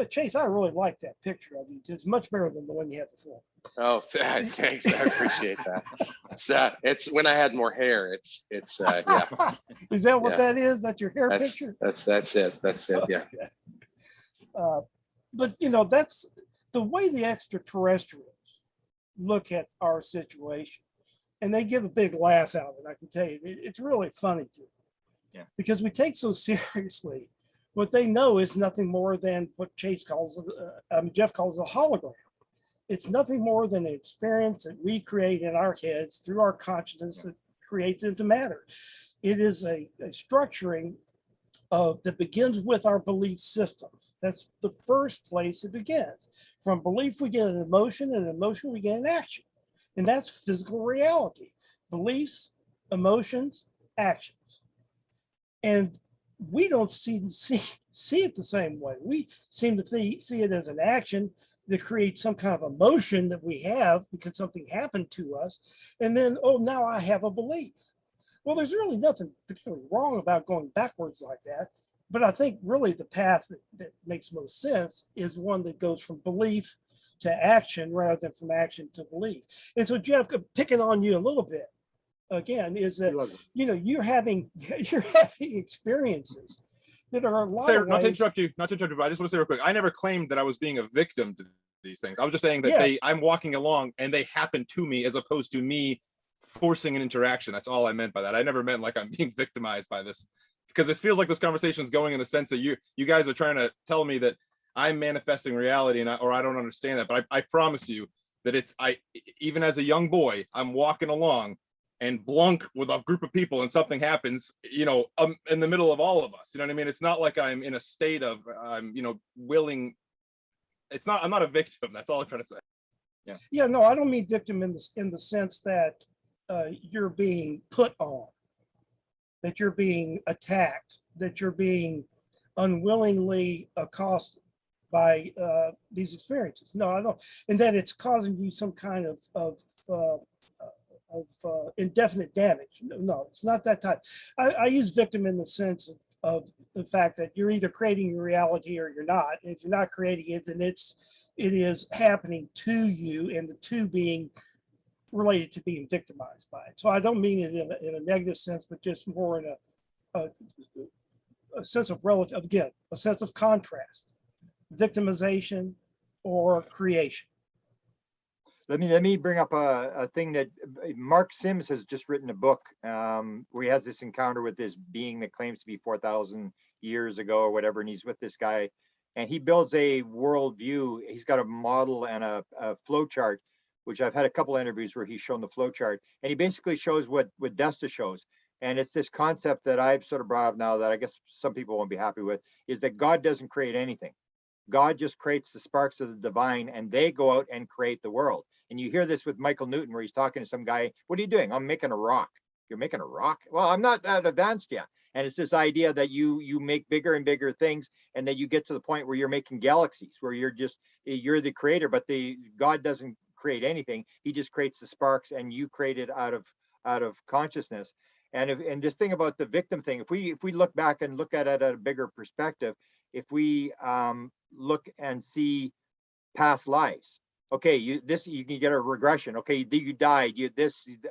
Chase, I really like that picture of you. It's much better than the one you had before. Oh, thanks. I appreciate that. It's when I had more hair. It's yeah. Is that what that is? That's your hair picture? That's it. Yeah. Okay. But that's the way the extraterrestrials look at our situation, and they give a big laugh out of it. I can tell you, it's really funny too. Yeah. Because we take so seriously what they know is nothing more than what Jeff calls a hologram. It's nothing more than an experience that we create in our heads through our consciousness that creates into matter. It is a structuring that begins with our belief system. That's the first place it begins. From belief, we get an emotion, and emotion, we get an action. And that's physical reality. Beliefs, emotions, actions. And we don't see it the same way. We seem to see it as an action that creates some kind of emotion that we have because something happened to us. And then, oh, now I have a belief. Well, there's really nothing particularly wrong about going backwards like that. But I think really the path that makes most sense is one that goes from belief to action rather than from action to belief. And so, Jeff, picking on you a little bit again, is that you're having experiences that are a lot of ways. Not to interrupt you, but I just want to say real quick, I never claimed that I was being a victim to these things. I was just saying that I'm walking along and they happen to me as opposed to me forcing an interaction. That's all I meant by that. I never meant like I'm being victimized by this, because it feels like this conversation is going in the sense that you guys are trying to tell me that I'm manifesting reality or I don't understand that. But I promise you that even as a young boy, I'm walking along and blunk with a group of people and something happens, in the middle of all of us. You know what I mean? It's not like I'm in a state of, willing. I'm not a victim. That's all I'm trying to say. Yeah, no, I don't mean victim in the sense that you're being put on, that you're being attacked, that you're being unwillingly accosted by these experiences. No, I don't. And that it's causing you some kind of indefinite damage. No, it's not that type. I use victim in the sense of the fact that you're either creating your reality or you're not. If you're not creating it, then it is happening to you, and the two being related to being victimized by it. So I don't mean it in a negative sense, but just more in a sense of relative, again, a sense of contrast, victimization or creation. Let me bring up a thing that Mark Sims has just written a book where he has this encounter with this being that claims to be 4,000 years ago or whatever, and he's with this guy, and he builds a worldview. He's got a model and a flow chart, which I've had a couple of interviews where he's shown the flow chart, and he basically shows what Desta shows. And it's this concept that I've sort of brought up now that I guess some people won't be happy with, is that God doesn't create anything. God just creates the sparks of the divine, and they go out and create the world. And you hear this with Michael Newton, where he's talking to some guy, what are you doing? I'm making a rock. You're making a rock? Well, I'm not that advanced yet. And it's this idea that you make bigger and bigger things, and that you get to the point where you're making galaxies, where you're the creator, but God doesn't create anything. He just creates the sparks, and you create it out of consciousness. And this thing about the victim thing, if we look back and look at it at a bigger perspective, if we look and see past lives, okay, you can get a regression. Okay, you died,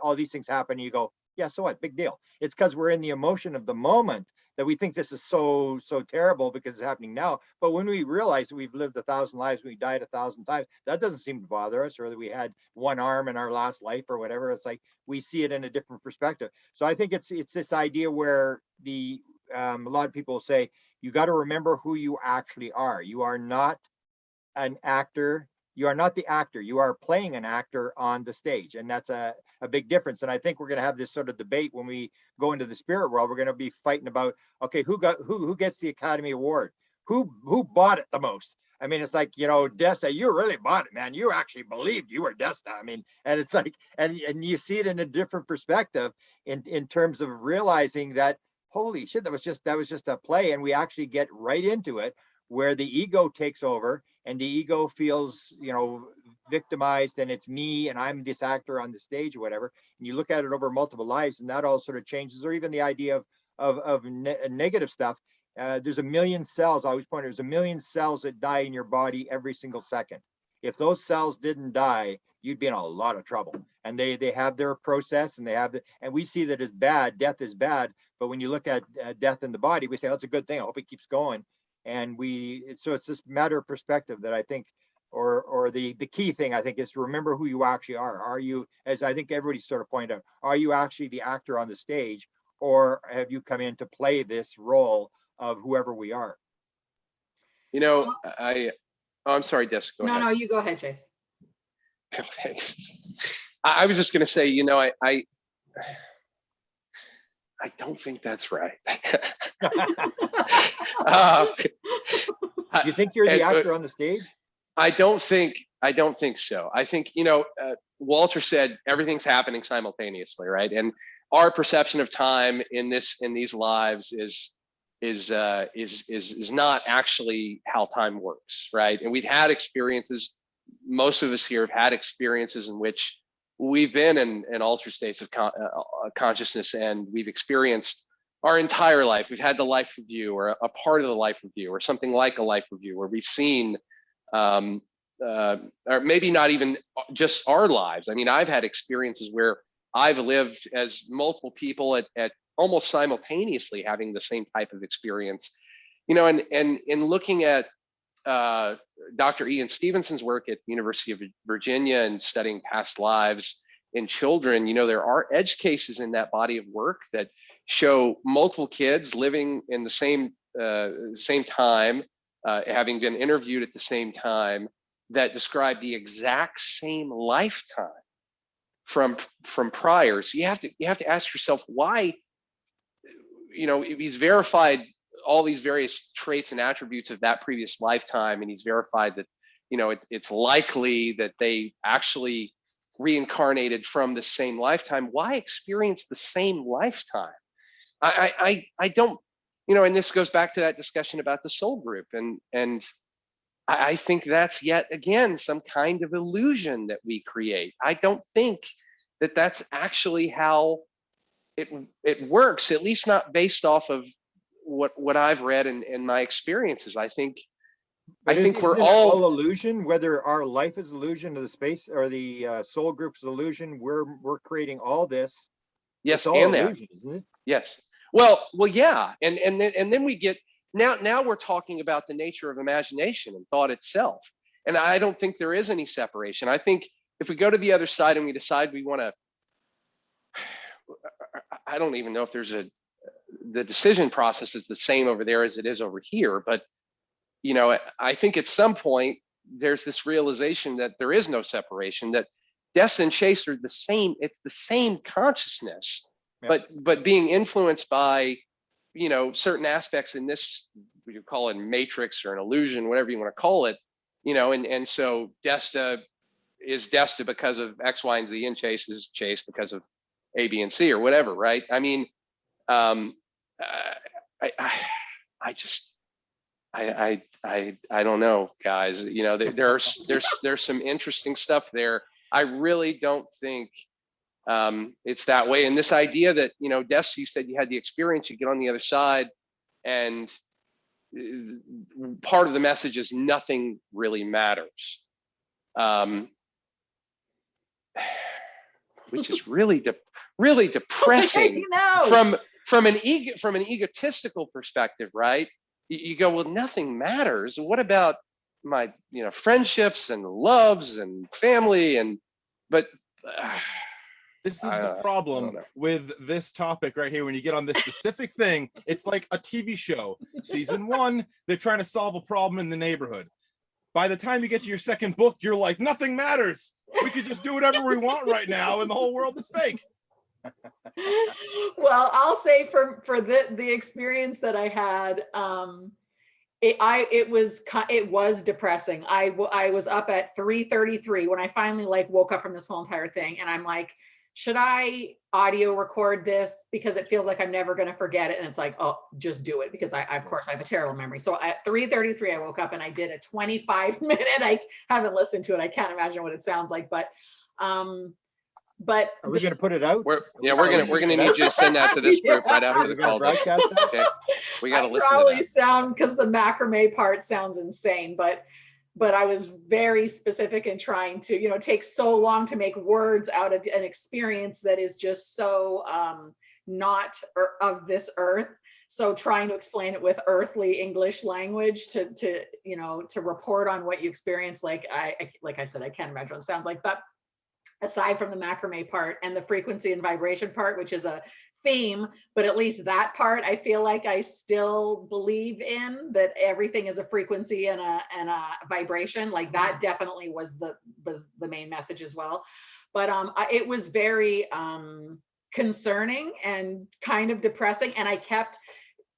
all these things happen, and you go, yeah, so what, big deal. It's because we're in the emotion of the moment that we think this is so terrible because it's happening now. But when we realize that we've lived 1,000 lives, we died 1,000 times, that doesn't seem to bother us, or that we had one arm in our last life or whatever. It's like we see it in a different perspective. So I think it's this idea where a lot of people say, you got to remember who you actually are. You are not an actor. You are not the actor. You are playing an actor on the stage. And that's a big difference. And I think we're going to have this sort of debate when we go into the spirit world. We're going to be fighting about, okay, who gets the Academy Award? Who bought it the most? I mean, it's like, Desta, you really bought it, man. You actually believed you were Desta. I mean, and it's like, and you see it in a different perspective in terms of realizing that, holy shit, that was just a play. And we actually get right into it, where the ego takes over, and the ego feels, victimized, and it's me, and I'm this actor on the stage or whatever. And you look at it over multiple lives, and that all sort of changes. Or even the idea of negative stuff. There's 1 million cells. I always point out, there's 1 million cells that die in your body every single second. If those cells didn't die, you'd be in a lot of trouble. And they have their process, and and we see that as bad. Death is bad. But when you look at death in the body, we say, oh, it's a good thing. I hope it keeps going. And so it's this matter of perspective that I think, or the key thing I think is to remember who you actually are. Are you, as I think everybody sort of pointed out, are you actually the actor on the stage, or have you come in to play this role of whoever we are? I'm sorry, Des, go ahead. No, you go ahead, Chase. Thanks. I was just going to say, I don't think that's right. You think you're the actor on the stage? I don't think so. I think, Walter said everything's happening simultaneously, right? And our perception of time in these lives is not actually how time works, right? And we've had experiences, most of us here have had experiences in which we've been in altered states of consciousness, and we've experienced our entire life. We've had the life review, or a part of the life review, or something like a life review, where we've seen, or maybe not even just our lives. I mean, I've had experiences where I've lived as multiple people at almost simultaneously having the same type of experience, and in looking at Dr. Ian Stevenson's work at the University of Virginia and studying past lives in children, there are edge cases in that body of work that show multiple kids living in the same time, having been interviewed at the same time, that describe the exact same lifetime from prior. So you have to ask yourself why, if he's verified all these various traits and attributes of that previous lifetime, and he's verified that, it's likely that they actually reincarnated from the same lifetime, why experience the same lifetime? I don't, and this goes back to that discussion about the soul group, and I think that's yet again some kind of illusion that we create. I don't think that that's actually how it works, at least not based off of what I've read and my experiences. I think But we're isn't it all illusion, whether our life is illusion or the space or the soul group's illusion. We're creating all this. yes, It's all and that. illusion, isn't it? Yes. Well, yeah, and then we get now we're talking about the nature of imagination and thought itself, and I don't think there is any separation. I think if we go to the other side and we decide we want to, I don't even know if the decision process is the same over there as it is over here, but you know, I think at some point there's this realization that there is no separation, that Des and Chase are the same. It's the same consciousness, Yeah. but being influenced by, you know, certain aspects in this, you call it matrix or an illusion, whatever you want to call it, you know, and so Desta is Desta because of X, Y, and Z, and Chase is Chase because of A, B, and C, or whatever, right? I mean, I just I don't know, guys. You know, there's some interesting stuff there. I really don't think it's that way. And this idea that, you know, Des, you said you had the experience, you get on the other side, and part of the message is nothing really matters, which is really depressing from an egotistical perspective, right? You go, well, nothing matters. What about my, you know, friendships and loves and family but this is the problem with this topic right here. When you get on this specific thing, it's like a TV show. Season 1, they're trying to solve a problem in the neighborhood. By the time you get to your second book, you're like, nothing matters. We could just do whatever we want right now, and the whole world is fake. Well, I'll say for the experience that I had, it was depressing. I was up at 3:33 when I finally like woke up from this whole entire thing, and I'm like, should I audio record this, because it feels like I'm never going to forget it? And it's like, oh, just do it, because of course I have a terrible memory. So at 3:33 I woke up and I did a 25-minute. I haven't listened to it. I can't imagine what it sounds like, but are we going to put it out? We're gonna need you to send that to this group right after the call. Broadcast that? Okay, we got to listen probably to that. sound, because the macrame part sounds insane, but I was very specific in trying to, you know, take so long to make words out of an experience that is just so not of this earth. So trying to explain it with earthly English language to you know, to report on what you experience, like I said, I can't imagine what it sounds like. But aside from the macrame part and the frequency and vibration part, which is a theme, but at least that part, I feel like I still believe in, that everything is a frequency and a vibration. Like that definitely was the main message as well. But it was very concerning and kind of depressing. And I kept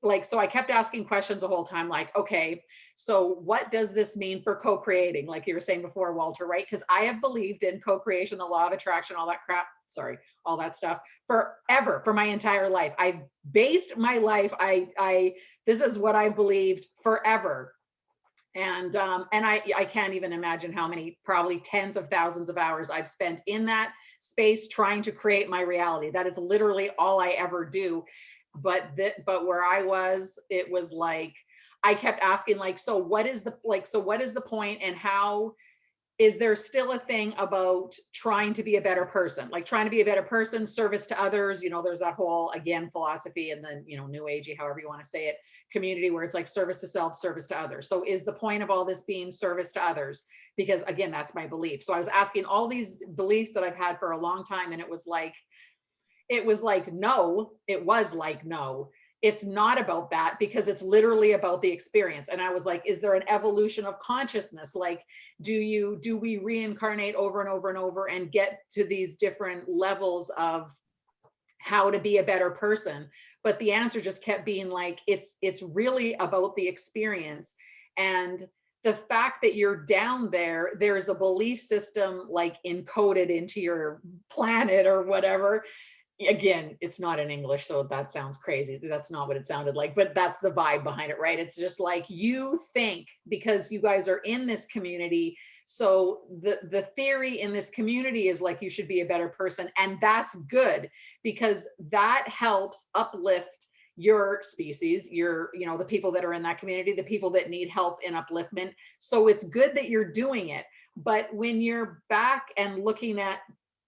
asking questions the whole time, like, okay, so what does this mean for co-creating? Like you were saying before, Walter, right? Because I have believed in co-creation, the law of attraction, all that crap, all that stuff forever, for my entire life. I've based my life, this is what I believed forever. And I can't even imagine how many, probably tens of thousands of hours I've spent in that space trying to create my reality. That is literally all I ever do. But where I was, it was like, I kept asking, like, so what is the point, and how is there still a thing about trying to be a better person, like trying to be a better person, service to others? You know, there's that whole, again, philosophy, and then, you know, new agey, however you want to say it, community, where it's like service to self, service to others. So is the point of all this being service to others? Because again, that's my belief. So I was asking all these beliefs that I've had for a long time, and it was like, no, it's not about that, because it's literally about the experience. And I was like, is there an evolution of consciousness? Like, do we reincarnate over and over and over and get to these different levels of how to be a better person? But the answer just kept being like, it's really about the experience. And the fact that you're down there, there's a belief system like encoded into your planet or whatever. Again, it's not in English, so that sounds crazy. That's not what it sounded like, but that's the vibe behind it, right? It's just like, you think because you guys are in this community, so the theory in this community is like, you should be a better person. And that's good, because that helps uplift your species, your, you know, the people that are in that community, the people that need help and upliftment. So it's good that you're doing it. But when you're back and looking at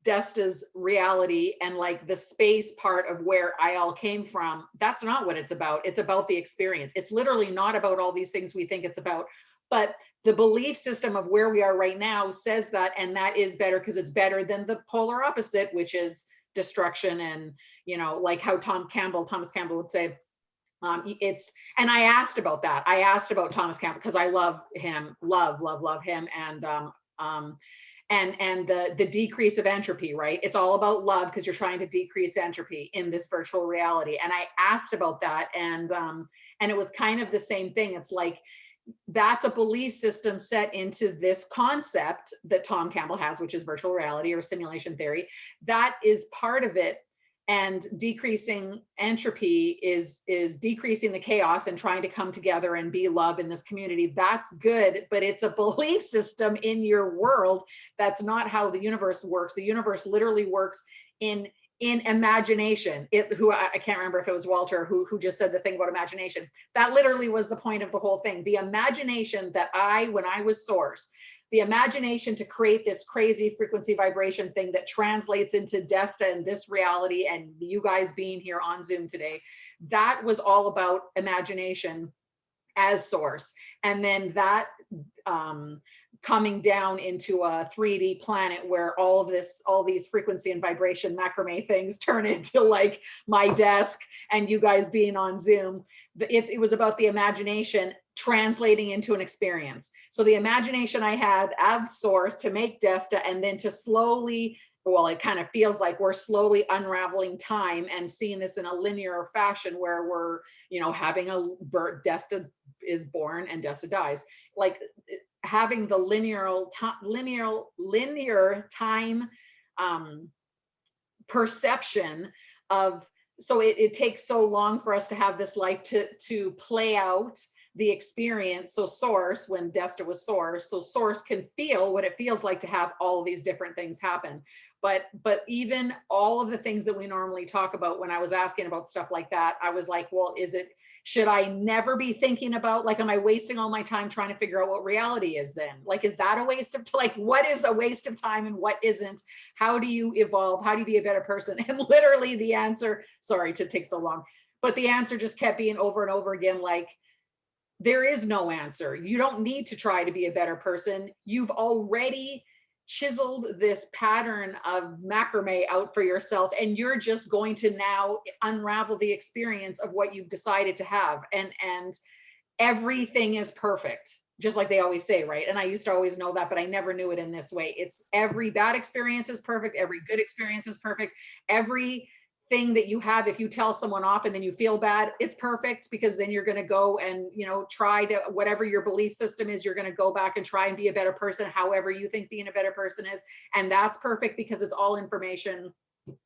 Desta's reality and like the space part of where I all came from, that's not what it's about. It's about the experience. It's literally not about all these things we think it's about. But the belief system of where we are right now says that, and that is better because it's better than the polar opposite, which is destruction. And, you know, like how Thomas Campbell would say, it's, and I asked about that. I asked about Thomas Campbell because I love him, love him. And the decrease of entropy, right? It's all about love because you're trying to decrease entropy in this virtual reality. And I asked about that, and it was kind of the same thing. It's like, that's a belief system set into this concept that Tom Campbell has, which is virtual reality or simulation theory. That is part of it. And decreasing entropy is decreasing the chaos and trying to come together and be love in this community. That's good, but it's a belief system in your world. That's not how the universe works. The universe literally works in imagination. I can't remember if it was Walter who just said the thing about imagination. That literally was the point of the whole thing. The imagination that when I was Source, the imagination to create this crazy frequency vibration thing that translates into Desta and this reality and you guys being here on Zoom today, that was all about imagination as Source. And then that coming down into a 3D planet where all these frequency and vibration macrame things turn into like my desk and you guys being on Zoom. It was about the imagination translating into an experience. So the imagination I had of Source to make Desta, and then to slowly, well, it kind of feels like we're slowly unraveling time and seeing this in a linear fashion where we're, you know, having Desta is born and Desta dies. Like having the linear time perception of, so it takes so long for us to have this life to play out the experience. So Source, when Desta was Source, so Source can feel what it feels like to have all of these different things happen. But even all of the things that we normally talk about, when I was asking about stuff like that, I was like, well, should I never be thinking about, like, am I wasting all my time trying to figure out what reality is then? Like, is that a waste of, like, what is a waste of time and what isn't? How do you evolve? How do you be a better person? And literally the answer, sorry to take so long, but the answer just kept being over and over again, like, there is no answer. You don't need to try to be a better person. You've already chiseled this pattern of macrame out for yourself, and you're just going to now unravel the experience of what you've decided to have. And everything is perfect, just like they always say, right? And I used to always know that, but I never knew it in this way. It's every bad experience is perfect. Every good experience is perfect. Every thing that you have, if you tell someone off and then you feel bad, it's perfect, because then you're going to go and, you know, try to, whatever your belief system is, you're going to go back and try and be a better person, however you think being a better person is. And that's perfect because it's all information,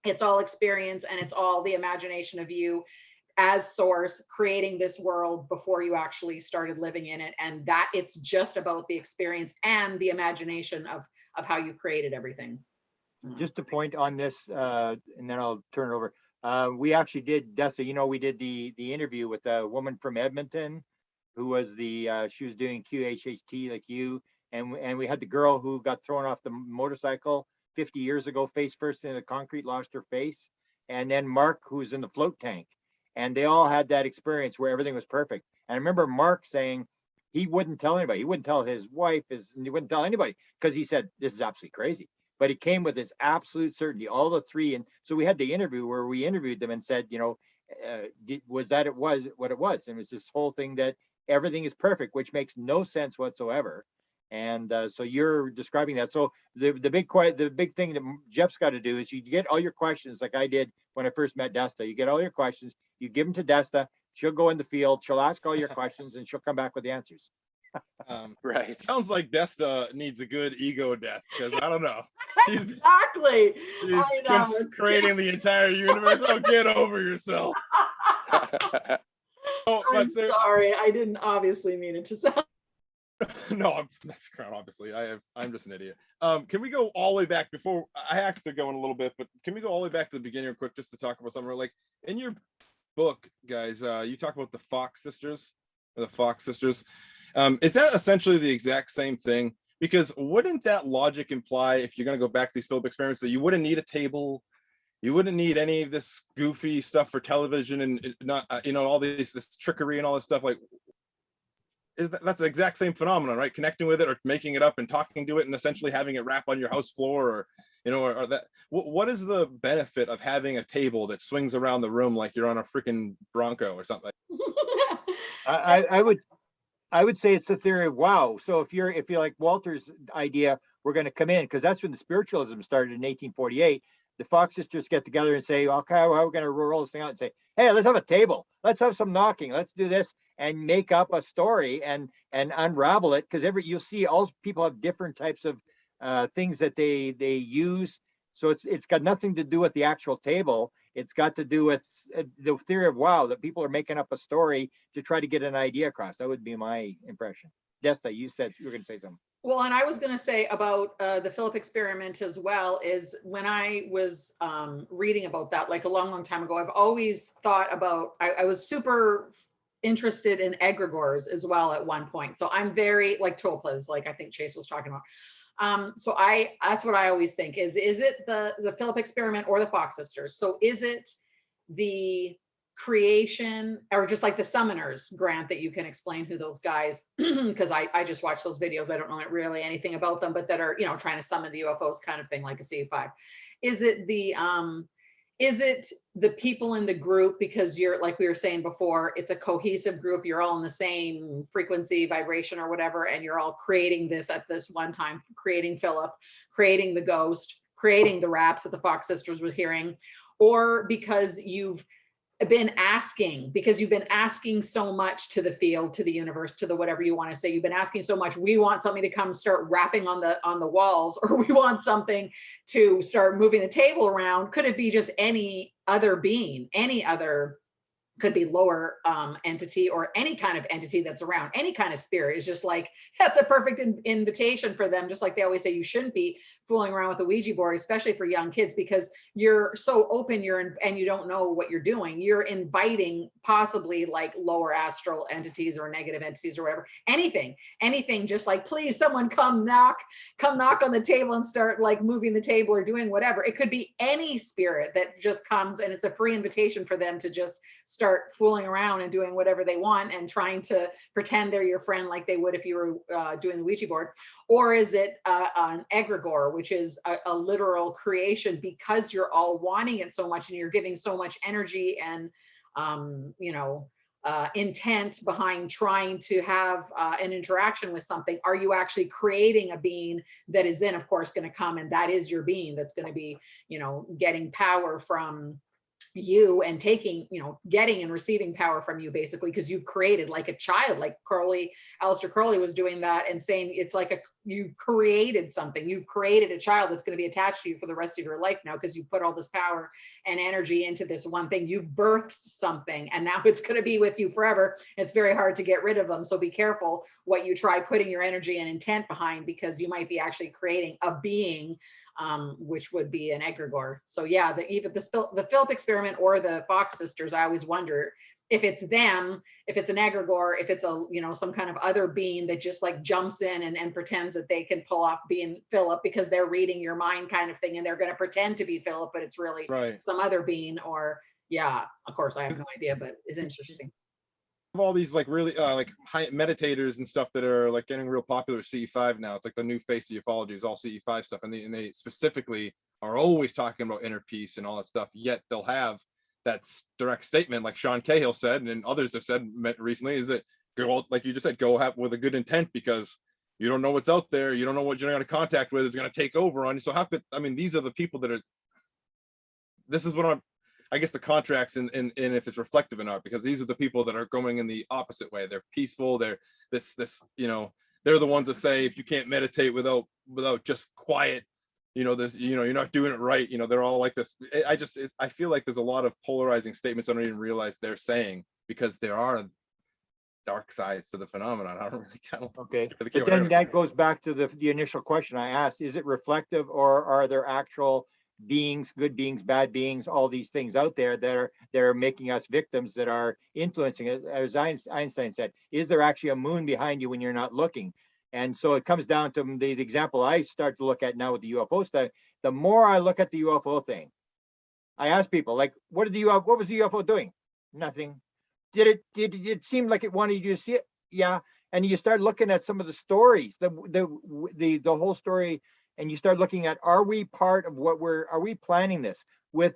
it's all experience, and it's all the imagination of you as Source creating this world before you actually started living in it. And that it's just about the experience and the imagination of how you created everything. Just to point on this, and then I'll turn it over. We actually did, Desta, you know, we did the interview with a woman from Edmonton who was she was doing QHHT like you, and we had the girl who got thrown off the motorcycle 50 years ago, face first into the concrete, lost her face, and then Mark, who's in the float tank, and they all had that experience where everything was perfect. And I remember Mark saying he wouldn't tell anybody, he wouldn't tell his wife, he wouldn't tell anybody, because he said this is absolutely crazy. But it came with this absolute certainty, all the three. And so we had the interview where we interviewed them and said, you know, was that it was what it was? And it was this whole thing that everything is perfect, which makes no sense whatsoever. And so you're describing that. So the big thing that Jeff's got to do is you get all your questions, like I did when I first met Desta. You get all your questions, you give them to Desta. She'll go in the field, she'll ask all your questions, and she'll come back with the answers. Right. Sounds like Desta needs a good ego death, because I don't know. Exactly. She's creating the entire universe. Oh, get over yourself. I'm sorry. I didn't obviously mean it to sound. No, I'm messing around. Obviously, I'm just an idiot. Can we go all the way back before I have to go in a little bit? But can we go all the way back to the beginning real quick, just to talk about something like in your book, guys, you talk about the Fox sisters, or the Fox sisters. Is that essentially the exact same thing? Because wouldn't that logic imply, if you're going to go back to these Philip experiments, that you wouldn't need a table, you wouldn't need any of this goofy stuff for television, and not, all this trickery and all this stuff? Like, that's the exact same phenomenon, right? Connecting with it, or making it up and talking to it, and essentially having it rap on your house floor, or or that. What is the benefit of having a table that swings around the room like you're on a freaking Bronco or something? I would say it's the theory of wow. So if you're like Walter's idea, we're going to come in, because that's when the spiritualism started in 1848. The Fox sisters get together and say, okay, well, we're going to roll this thing out and say, hey, let's have a table. Let's have some knocking. Let's do this, and make up a story and unravel it. Because you'll see all people have different types of things that they use. So it's got nothing to do with the actual table. It's got to do with the theory of wow, that people are making up a story to try to get an idea across. That would be my impression. Desta, you said you were going to say something. Well, and I was going to say about the Philip experiment as well, is when I was reading about that, like a long, long time ago, I've always thought about, I was super interested in egregores as well at one point. So I'm very, like tulpas, like I think Chase was talking about. So that's what I always think is it the Philip experiment or the Fox sisters? So is it the creation, or just like the summoners, Grant, that you can explain who those guys, because I just watched those videos. I don't know really anything about them, but that are, trying to summon the UFOs kind of thing, like a C5. Is it the people in the group, because you're, like we were saying before, it's a cohesive group, you're all in the same frequency, vibration, or whatever, and you're all creating this at this one time, creating Philip, creating the ghost, creating the raps that the Fox sisters was hearing? Or because you've been asking so much to the field, to the universe, to the whatever you want to say, you've been asking so much, we want something to come start rapping on the walls, or we want something to start moving the table around? Could it be just any other being, could be lower entity, or any kind of entity that's around, any kind of spirit? Is just like, that's a perfect invitation for them. Just like they always say, you shouldn't be fooling around with a Ouija board, especially for young kids, because you're so open, and you don't know what you're doing. You're inviting possibly like lower astral entities or negative entities or whatever, anything, just like, please, someone come knock on the table and start like moving the table or doing whatever. It could be any spirit that just comes, and it's a free invitation for them to just start fooling around and doing whatever they want and trying to pretend they're your friend, like they would if you were doing the Ouija board. Or is it an egregore, which is a literal creation, because you're all wanting it so much and you're giving so much energy and intent behind trying to have an interaction with something? Are you actually creating a being that is then of course going to come, and that is your being that's going to be getting power from you, and taking, getting and receiving power from you, basically, because you've created, like a child, like Aleister Crowley was doing that and saying it's like you've created something. You've created a child that's going to be attached to you for the rest of your life now, because you put all this power and energy into this one thing. You've birthed something, and now it's going to be with you forever. It's very hard to get rid of them. So be careful what you try putting your energy and intent behind, because you might be actually creating a being, which would be an egregore. So yeah, either the Philip experiment or the Fox sisters, I always wonder if it's them, if it's an egregore, if it's a some kind of other being that just like jumps in and pretends that they can pull off being Philip, because they're reading your mind kind of thing, and they're going to pretend to be Philip, but it's really some other being. Or yeah, of course I have no idea, but it's interesting. All these like really like high meditators and stuff that are like getting real popular with CE5 now. It's like the new face of ufology is all CE5 stuff, and they specifically are always talking about inner peace and all that stuff, yet they'll have that direct statement, like Sean Cahill said and others have said recently, is that go, like you just said, go have with a good intent, because you don't know what's out there, you don't know what you're going to contact with is going to take over on you. So how could, I mean, these are the people that are, this is what I guess the contracts and if it's reflective in art, because these are the people that are going in the opposite way. They're peaceful. They're this they're the ones that say if you can't meditate without just quiet, this, you're not doing it right. They're all like this. I feel like there's a lot of polarizing statements I don't even realize they're saying, because there are dark sides to the phenomenon. I don't really count. Okay, but then that goes back to the initial question I asked: is it reflective, or are there actual beings, good beings, bad beings, all these things out there that are making us victims, that are influencing it. As Einstein said, is there actually a moon behind you when you're not looking? And so it comes down to the example I start to look at now with the UFO stuff. The more I look at the UFO thing, I ask people, like, what was the UFO doing? Nothing. Did it seem like it wanted you to see it? Yeah. And you start looking at some of the stories, the whole story, and you start looking at, are we part of are we planning this with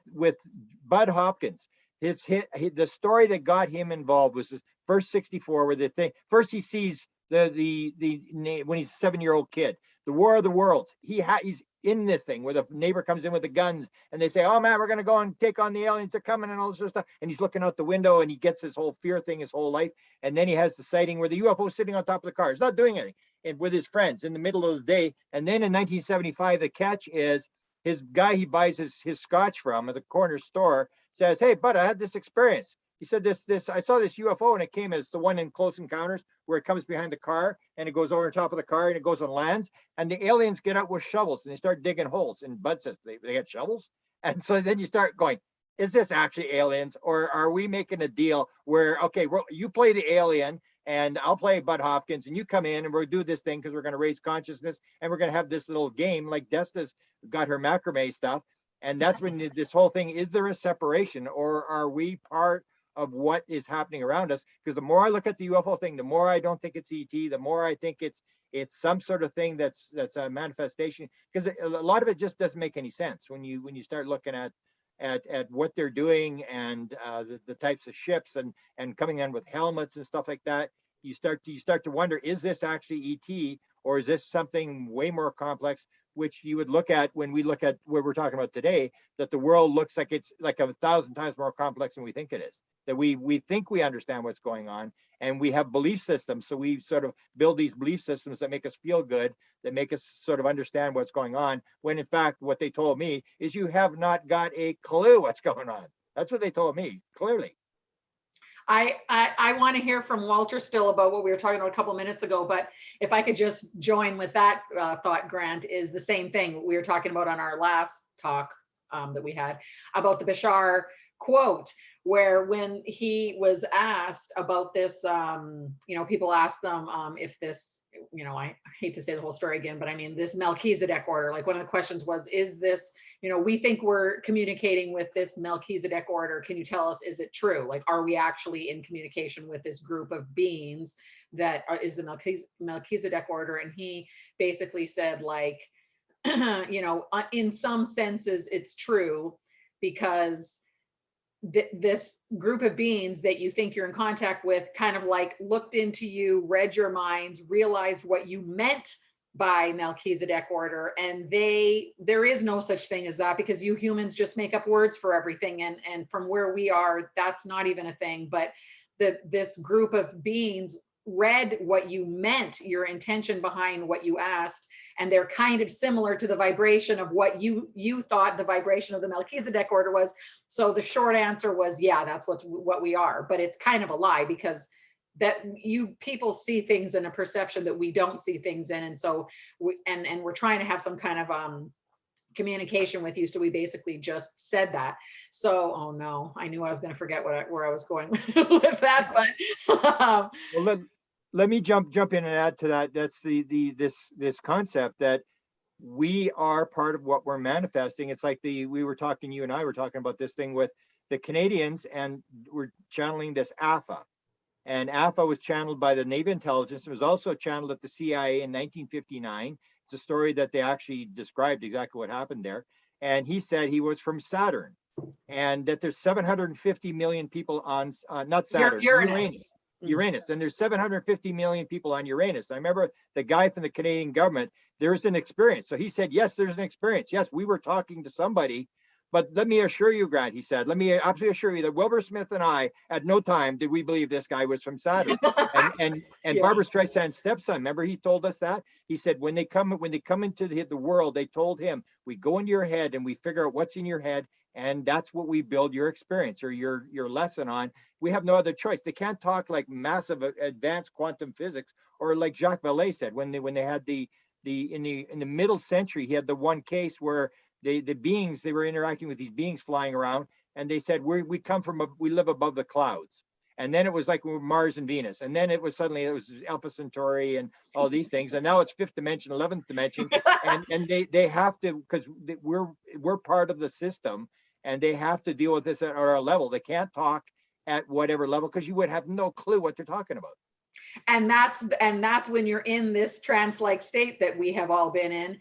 Bud Hopkins? The story that got him involved was his first 64, where first he sees when he's a 7-year-old kid, the War of the Worlds. He's in this thing where the neighbor comes in with the guns and they say, oh man, we're going to go and take on the aliens, they're coming, and all this sort of stuff. And he's looking out the window and he gets this whole fear thing his whole life. And then he has the sighting where the UFO is sitting on top of the car. He's not doing anything, and with his friends in the middle of the day. And then in 1975, the catch is his guy he buys his scotch from at the corner store says, hey, bud, I had this experience. He said, I saw this UFO, and it came as the one in Close Encounters where it comes behind the car and it goes over the top of the car and it goes and lands, and the aliens get out with shovels and they start digging holes. And Bud says, they got shovels? And so then you start going, is this actually aliens, or are we making a deal where, okay, you play the alien and I'll play Bud Hopkins and you come in and we'll do this thing because we're going to raise consciousness and we're going to have this little game like Desta's got her macrame stuff. And that's when this whole thing, is there a separation, or are we part of what is happening around us? Because the more I look at the UFO thing, the more I don't think it's ET, the more I think it's some sort of thing that's a manifestation, because a lot of it just doesn't make any sense when you start looking at what they're doing, and the types of ships and coming in with helmets and stuff like that. You start to wonder, is this actually ET, or is this something way more complex, which you would look at when we look at what we're talking about today, that the world looks like it's like 1,000 times more complex than we think it is, that we think we understand what's going on, and we have belief systems. So we sort of build these belief systems that make us feel good, that make us sort of understand what's going on, when in fact, what they told me is you have not got a clue what's going on. That's what they told me, clearly. I want to hear from Walter still about what we were talking about a couple of minutes ago, but if I could just join with that thought, Grant, is the same thing we were talking about on our last talk that we had about the Bashar quote, where when he was asked about this, people asked them if this, I hate to say the whole story again, but I mean, this Melchizedek order, like one of the questions was, is this, we think we're communicating with this Melchizedek order. Can you tell us, is it true? Like, are we actually in communication with this group of beings that is the Melchizedek order? And he basically said, like, in some senses it's true, because this group of beings that you think you're in contact with kind of like looked into you, read your minds, realized what you meant by Melchizedek order, and there is no such thing as that, because you humans just make up words for everything, and from where we are, that's not even a thing. But this group of beings read what you meant, your intention behind what you asked, and they're kind of similar to the vibration of what you thought the vibration of the Melchizedek order was. So the short answer was, yeah, that's what we are. But it's kind of a lie, because that people see things in a perception that we don't see things in, and so we're trying to have some kind of communication with you. So we basically just said that. So, oh no, I knew I was going to forget where I was going with that, but well, let me jump in and add to that. That's this concept that we are part of what we're manifesting. It's like you and I were talking about this thing with the Canadians, and we're channeling this AFA. And AFA was channeled by the Navy intelligence. It was also channeled at the CIA in 1959. It's a story that they actually described exactly what happened there. And he said he was from Saturn, and that there's 750 million people on, not Saturn, Uranus. And there's 750 million people on Uranus. I remember the guy from the Canadian government, there's an experience. So he said, yes, there's an experience. Yes, we were talking to somebody. But let me assure you, Grant, he said, let me absolutely assure you that Wilbur Smith and I, at no time did we believe this guy was from Saturn. and Yeah. Barbara Streisand's stepson, remember he told us that? He said, when they come into the world, they told him, we go into your head and we figure out what's in your head, and that's what we build your experience or your lesson on. We have no other choice. They can't talk like massive advanced quantum physics, or like Jacques Vallée said when they had in the middle century, he had the one case where the beings, they were interacting with these beings flying around, and they said, we come from, we live above the clouds. And then it was like Mars and Venus. And then it was suddenly, it was Alpha Centauri and all these things. And now it's 5th dimension, 11th dimension. And they have to, because we're part of the system, and they have to deal with this at our level. They can't talk at whatever level, because you would have no clue what they're talking about. And that's when you're in this trance-like state that we have all been in.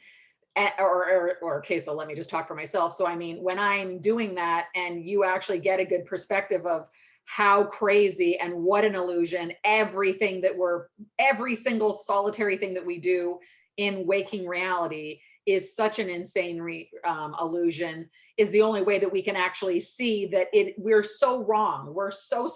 Okay, so let me just talk for myself. So I mean, when I'm doing that and you actually get a good perspective of how crazy and what an illusion every single solitary thing that we do in waking reality is such an insane illusion, is the only way that we can actually see that we're so wrong. We're so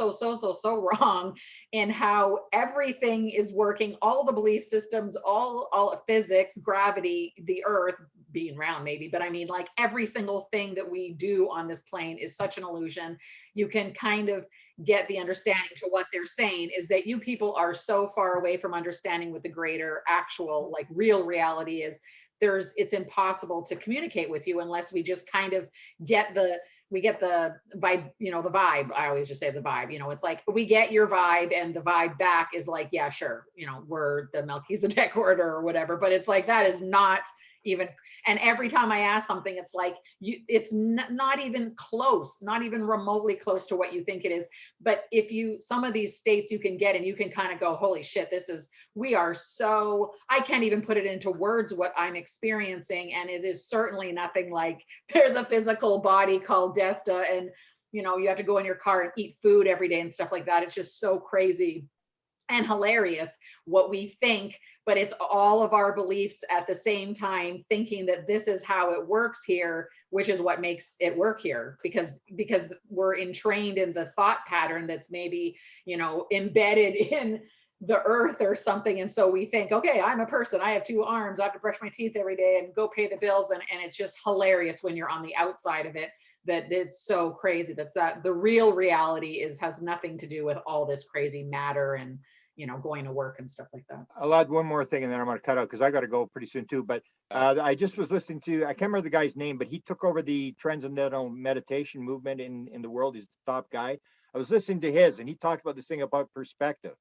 wrong in how everything is working, all the belief systems, all physics, gravity, the earth being round maybe, but I mean, like, every single thing that we do on this plane is such an illusion. You can kind of get the understanding to what they're saying is that you people are so far away from understanding what the greater actual, like, real reality is. It's impossible to communicate with you unless we just kind of get the vibe, the vibe. I always just say the vibe, it's like we get your vibe, and the vibe back is like, yeah, sure, we're the Melchizedek order or whatever, but it's like, that is not even. And every time I ask something, it's like, it's not even close, not even remotely close to what you think it is. But some of these states you can get, and you can kind of go, holy shit, I can't even put it into words what I'm experiencing. And it is certainly nothing like there's a physical body called Desta, and you have to go in your car and eat food every day and stuff like that. It's just so crazy and hilarious what we think, but it's all of our beliefs at the same time, thinking that this is how it works here, which is what makes it work here, because we're entrained in the thought pattern that's maybe, embedded in the earth or something. And so we think, okay, I'm a person, I have 2 arms, I have to brush my teeth every day and go pay the bills. And it's just hilarious when you're on the outside of it, that it's so crazy. That the real reality has nothing to do with all this crazy matter and going to work and stuff like that. I'll add one more thing, and then I'm going to cut out because I got to go pretty soon too. But I just was listening to, I can't remember the guy's name, but he took over the transcendental meditation movement in the world. He's the top guy. I was listening to his, and he talked about this thing about perspective,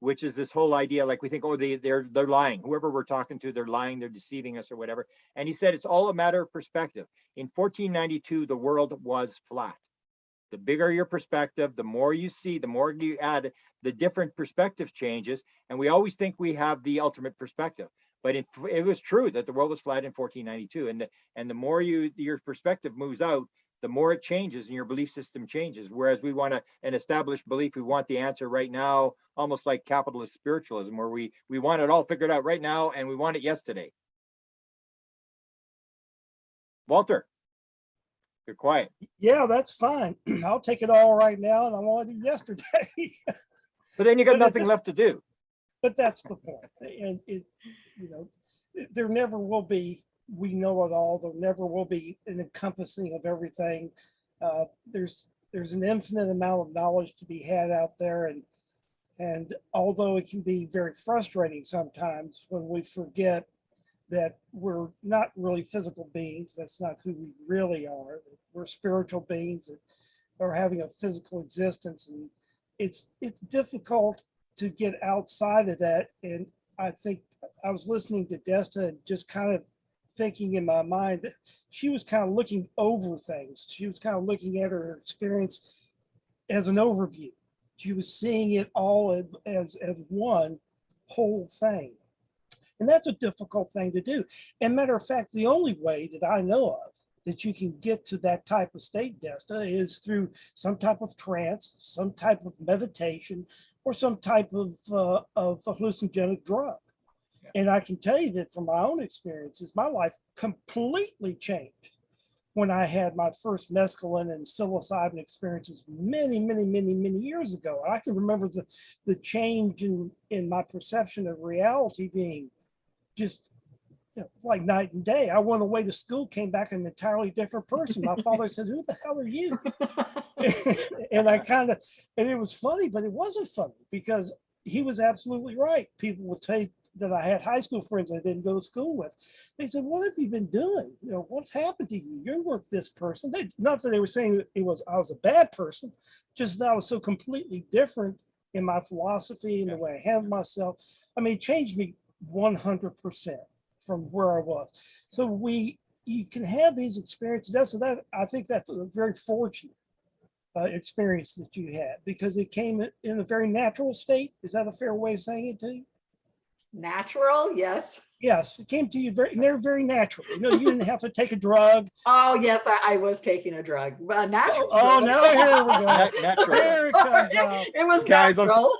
which is this whole idea, like we think, oh, they're lying. Whoever we're talking to, they're lying, they're deceiving us or whatever. And he said it's all a matter of perspective. In 1492, the world was flat. The bigger your perspective, the more you see, the more you add, the different perspective changes. And we always think we have the ultimate perspective. But it was true that the world was flat in 1492. And the more your perspective moves out, the more it changes and your belief system changes. Whereas we want an established belief, we want the answer right now, almost like capitalist spiritualism, where we want it all figured out right now and we want it yesterday. Walter, you're quiet. Yeah, that's fine. I'll take it all right now, and I wanted it yesterday. But then you got nothing left to do. But that's the point. And there never will be, we know it all. There never will be an encompassing of everything. There's an infinite amount of knowledge to be had out there. And although it can be very frustrating sometimes when we forget that we're not really physical beings, that's not who we really are. We're spiritual beings that are having a physical existence. And it's difficult to get outside of that. And I think I was listening to Desta and just kind of thinking in my mind that she was kind of looking over things. She was kind of looking at her experience as an overview. She was seeing it all as one whole thing. And that's a difficult thing to do. And matter of fact, the only way that I know of that you can get to that type of state, Desta, is through some type of trance, some type of meditation, or some type of hallucinogenic drug. Yeah. And I can tell you that from my own experiences, my life completely changed when I had my first mescaline and psilocybin experiences many years ago. I can remember the change in my perception of reality being just like night and day. I went away to school, came back an entirely different person. My father said, "Who the hell are you?" And and it was funny, but it wasn't funny because he was absolutely right. People would that I had high school friends I didn't go to school with. They said, "What have you been doing? You know, what's happened to you? You weren't this person." Not that they were saying that I was a bad person, just that I was so completely different in my philosophy and the way I handled myself. I mean, it changed me 100% from where I was. So you can have these experiences. I think that's a very fortunate experience that you had, because it came in a very natural state. Is that a fair way of saying it to you? Natural, yes. Yes, it came to you they're very natural. You know, you didn't have to take a drug. Oh, yes, I was taking a drug. Natural. Oh, now here we go. Natural. Here it comes out. It was Guys, natural.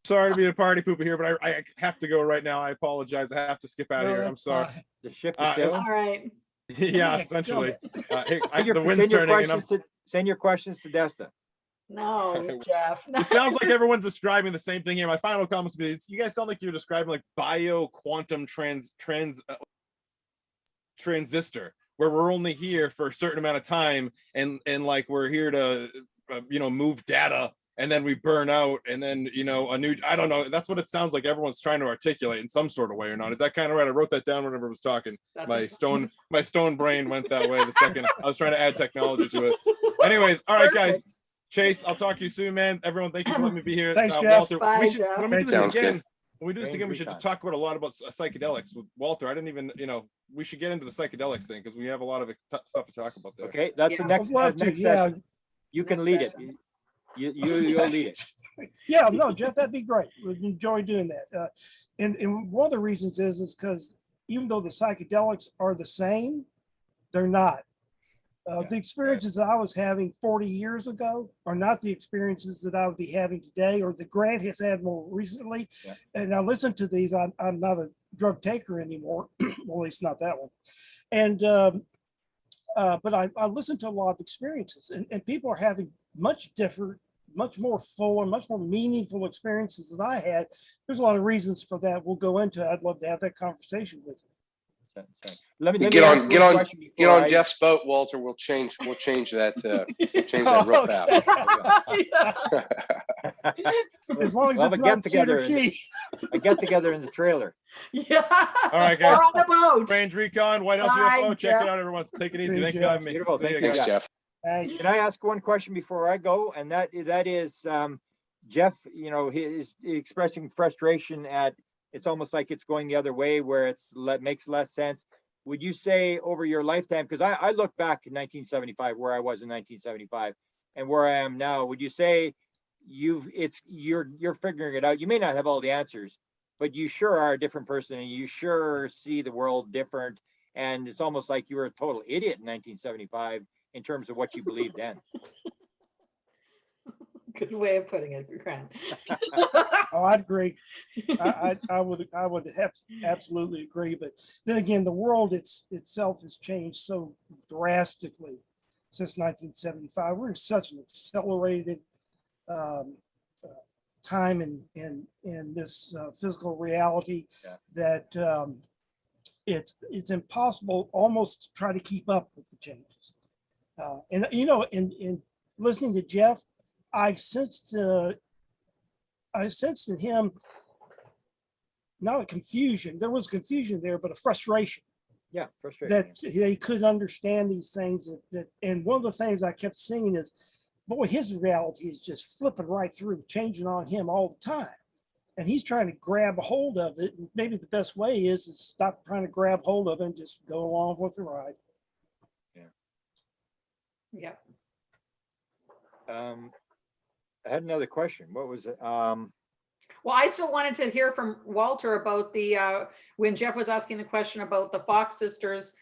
Sorry to be a party pooper here, but I have to go right now. I apologize. I have to skip out of here. I'm sorry. Fine. The ship is sailing. All right. Yeah, essentially. The wind's turning, and Send your questions to Desta. No, Jeff. it sounds like everyone's describing the same thing here. My final comments would be, you guys sound like you're describing like bio-quantum transistor, where we're only here for a certain amount of time, and like we're here to move data, and then we burn out, and then I don't know. That's what it sounds like everyone's trying to articulate in some sort of way, or not. Is that kind of right? I wrote that down whenever I was talking. My stone brain went that way the second I was trying to add technology to it. Anyways, all right, guys. Chase, I'll talk to you soon, man. Everyone, thank you for letting me be here. Thanks, Jeff. Walter, Bye, we should, Jeff. when we do this Sounds again, good. when we do this again, we should just talk about a lot about psychedelics with Walter. I didn't even, we should get into the psychedelics thing, because we have a lot of stuff to talk about there. Okay, that's the next session. You can lead it. You'll lead it. Yeah, no, Jeff, that'd be great. We'd enjoy doing that. And one of the reasons is because even though the psychedelics are the same, they're not. The experiences that I was having 40 years ago are not the experiences that I would be having today, or that Grant has had more recently. Yeah. And I listen to these. I'm not a drug taker anymore, well, at least not that one. And but I listen to a lot of experiences, and people are having much different, much more full and much more meaningful experiences than I had. There's a lot of reasons for that. We'll go into it. I'd love to have that conversation with you. Let me Get ask one on question get before on I- Jeff's boat, Walter. We'll change that real fast. As long as We'll have it's a get not Cedar together. Key. A get together in the trailer. Yeah. All right, guys. Or on the boat. Range Recon, White House Bye, UFO. Check Jeff. it out, everyone. Take it easy. See you, Thank you for having me. Beautiful. See you Thank you, guys. Thanks, Jeff. Hey, Can I ask one question before I go? And that is, Jeff, he's expressing frustration at, it's almost like it's going the other way, where makes less sense. Would you say over your lifetime, because I look back in 1975, where I was in 1975 and where I am now, would you say you're figuring it out? You may not have all the answers, but you sure are a different person, and you sure see the world different. And it's almost like you were a total idiot in 1975 in terms of what you believed then. Good way of putting it, Grant. oh, I'd agree. I would have absolutely agree. But then again, the world itself has changed so drastically since 1975. We're in such an accelerated time in this physical reality that it's impossible almost to try to keep up with the changes. In listening to Jeff, I sensed in him not a confusion. There was confusion there, but a frustration. Yeah, frustrating. That they couldn't understand these things. And one of the things I kept seeing is, boy, his reality is just flipping right through, changing on him all the time. And he's trying to grab a hold of it. And maybe the best way is to stop trying to grab hold of it and just go along with the ride. Yeah. I had another question. What was it? Well, I still wanted to hear from Walter about the when Jeff was asking the question about the Fox sisters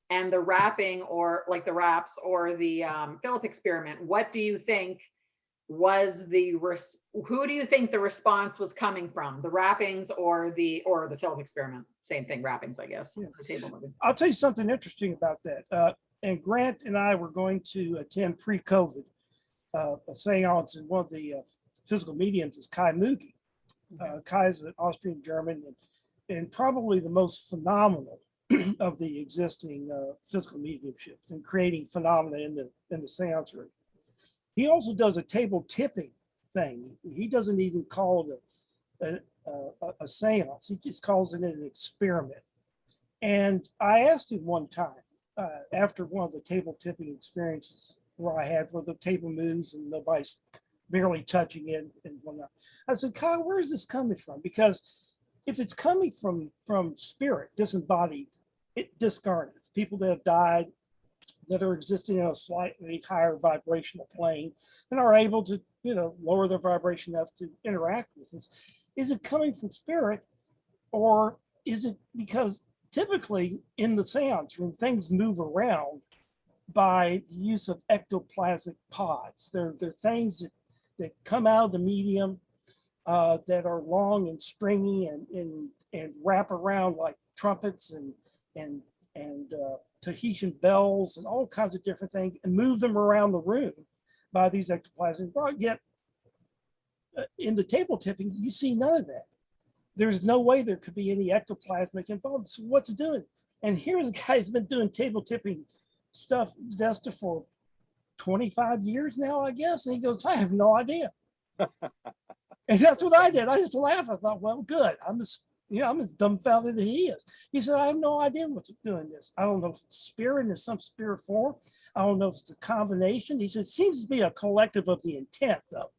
and the rapping, or like the raps, or the Philip experiment. What do you think was who do you think the response was coming from? The rappings or the Philip experiment? Same thing, rappings, I guess. Yeah. The table moving. I'll tell you something interesting about that. And Grant and I were going to attend pre-COVID a seance, and one of the physical mediums is Kai Mugi. Kai is an Austrian German and probably the most phenomenal of the existing physical mediumship and creating phenomena in the seance room. He also does a table tipping thing. He doesn't even call it a seance. He just calls it an experiment. And I asked him one time, after one of the table tipping experiences where I had where the table moves and nobody's barely touching it and whatnot. I said, Kyle, where is this coming from? Because if it's coming from spirit, disembodied, it discarnates. People that have died, that are existing in a slightly higher vibrational plane and are able to, lower their vibration enough to interact with us. Is it coming from spirit, or is it because typically in the seance room, things move around by the use of ectoplasmic pods? They're things that come out of the medium that are long and stringy and wrap around like trumpets and Tahitian bells and all kinds of different things and move them around the room by these ectoplasmic pods. Yet in the table tipping, you see none of that. There's no way there could be any ectoplasmic involvement. So what's it doing? And here's a guy who's been doing table tipping stuff, Zesta, for 25 years now, I guess. And he goes, I have no idea. And that's what I did. I just laughed. I thought, well, good. I'm as dumbfounded as he is. He said, I have no idea what's doing this. I don't know if it's spirit in some spirit form. I don't know if it's a combination. He said, it seems to be a collective of the intent, though.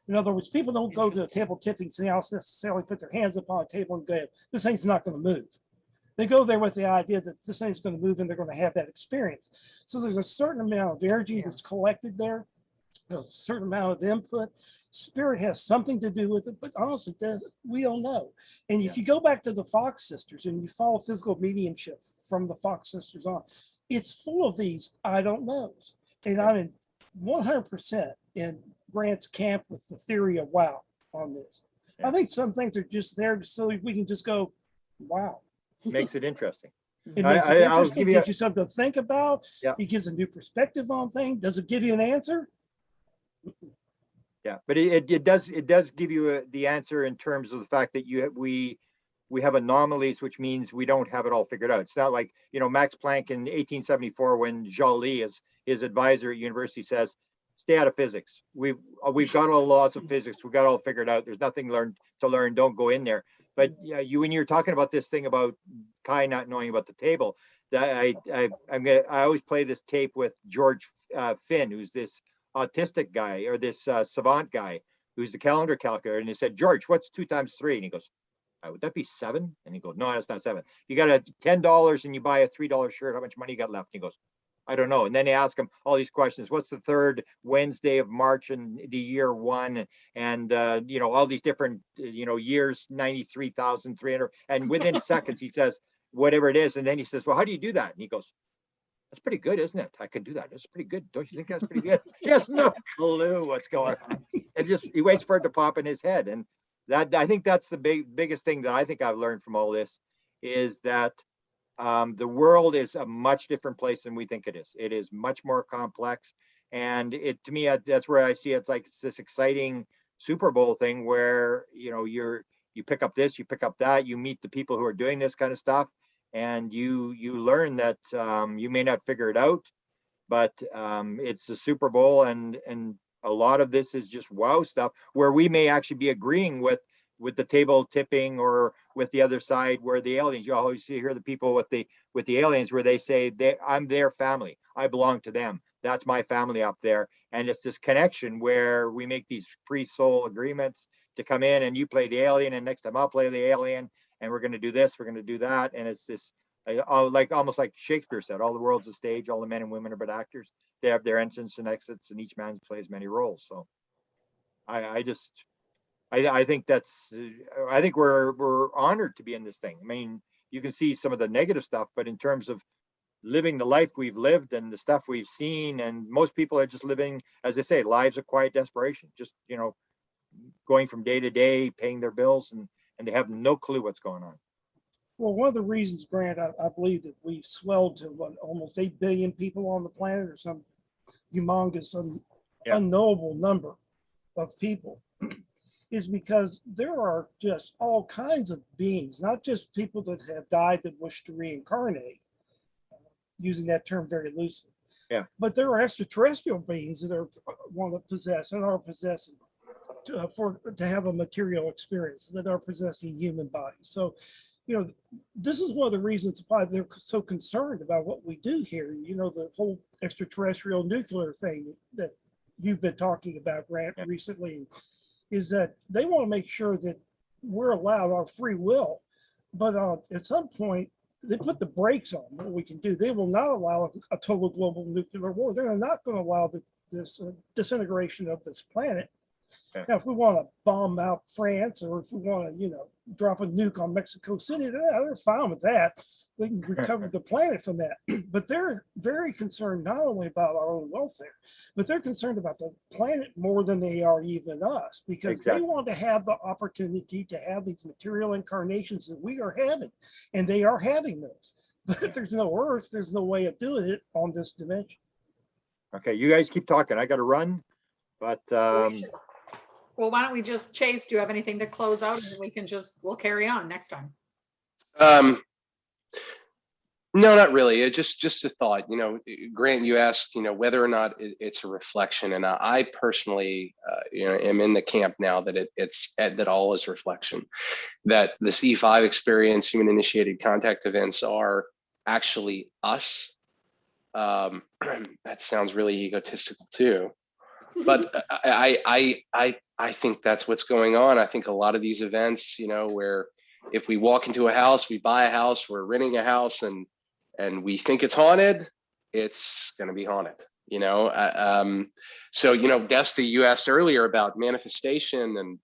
In other words, people don't go to the table tipping seance necessarily put their hands up on a table and go, this thing's not going to move. They go there with the idea that this thing's going to move and they're going to have that experience. So there's a certain amount of energy that's collected there. There's a certain amount of input. Spirit has something to do with it, but honestly, we don't know. And if you go back to the Fox sisters and you follow physical mediumship from the Fox sisters on, it's full of these I don't knows. And I'm in 100% in Grant's camp with the theory of wow on this. I think some things are just there so we can just go, wow. Makes it interesting. It makes it interesting, gives you something to think about. It gives a new perspective on things. Does it give you an answer? Yeah, but it does give you the answer in terms of the fact that we have anomalies, which means we don't have it all figured out. It's not like, Max Planck in 1874 when Joly, his advisor at university, says, stay out of physics. We've got all the laws of physics. We got all figured out. There's nothing to learn. Don't go in there. But when you're talking about this thing about Kai not knowing about the table, that I always play this tape with George Finn, who's this autistic guy or this savant guy who's the calendar calculator. And he said, George, what's 2 times 3? And he goes, would that be 7? And he goes, no, that's not 7. You got $10 and you buy a $3 shirt. How much money you got left? And he goes, I don't know. And then they ask him all these questions. What's the 3rd Wednesday of March in the year 1? And, all these different, years, 93,300. And within seconds, he says, whatever it is. And then he says, well, how do you do that? And he goes, that's pretty good, isn't it? I can do that. That's pretty good. Don't you think that's pretty good? He has no clue what's going on. He waits for it to pop in his head. And that, I think that's the biggest thing that I think I've learned from all this is that the world is a much different place than we think it is. It is much more complex. And to me, that's where I see it's like it's this exciting Super Bowl thing where, you pick up this, you pick up that, you meet the people who are doing this kind of stuff. And you learn that you may not figure it out, but it's a Super Bowl, and a lot of this is just wow stuff where we may actually be agreeing with the table tipping or with the other side where the aliens. You always hear the people with the aliens where they say I'm their family, I belong to them. That's my family up there, and it's this connection where we make these pre-soul agreements to come in, and you play the alien, and next time I'll play the alien. And we're going to do this, we're going to do that. And it's this, almost like Shakespeare said, all the world's a stage, all the men and women are but actors. They have their entrance and exits, and each man plays many roles. So I think I think we're honored to be in this thing. I mean, you can see some of the negative stuff, but in terms of living the life we've lived and the stuff we've seen, and most people are just living, as I say, lives of quiet desperation, just, going from day to day, paying their bills, and they have no clue what's going on. Well, one of the reasons, Grant, I believe that we've swelled to almost 8 billion people on the planet, or some humongous, unknowable number of people, is because there are just all kinds of beings, not just people that have died that wish to reincarnate, using that term very loosely. Yeah. But there are extraterrestrial beings that want to possess and are possessing to have a material experience, that are possessing human bodies. So, you know, this is one of the reasons why they're so concerned about what we do here. You know, the whole extraterrestrial nuclear thing that you've been talking about, Grant, recently, is that they want to make sure that we're allowed our free will, but at some point they put the brakes on what we can do. They will not allow a total global nuclear war. They're not going to allow this disintegration of this planet. Now, if we want to bomb out France, or if we want to, you know, drop a nuke on Mexico City, they're fine with that. They can recover the planet from that. But they're very concerned not only about our own welfare, but they're concerned about the planet more than they are even us, because they want to have the opportunity to have these material incarnations that we are having, and they are having those. But if there's no Earth, there's no way of doing it on this dimension. Okay, you guys keep talking. I got to run, but well, why don't we just, Chase, do you have anything to close out, and we can we'll carry on next time? No, not really. Just a thought. You know, Grant, you asked, you know, whether or not it's a reflection, and I personally, you know, am in the camp now that that all is reflection. That the C5 experience, human-initiated contact events, are actually us. That sounds really egotistical too, but I think that's what's going on. I think a lot of these events, you know, where if we walk into a house, we buy a house, we're renting a house, and we think it's haunted, it's going to be haunted, you know. So, you know, Desta, you asked earlier about manifestation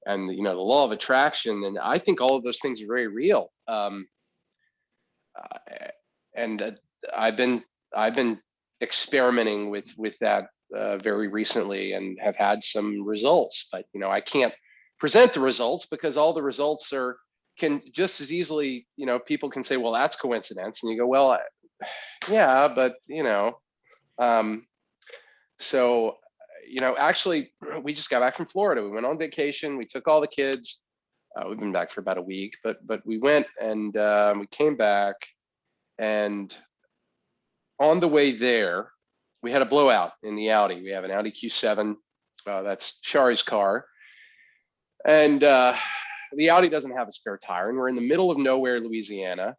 and you know, the law of attraction, and I think all of those things are very real. And I've been experimenting with that very recently, and have had some results, but you know, I can't present the results because all the results can just as easily, you know, people can say, well, that's coincidence, and you go, well, yeah, but you know, so you know, actually, we just got back from Florida. We went on vacation. We took all the kids. We've been back for about a week, but we went, and we came back, and on the way there, we had a blowout in the Audi. We have an Audi Q7. That's Shari's car. And the Audi doesn't have a spare tire, and we're in the middle of nowhere, Louisiana.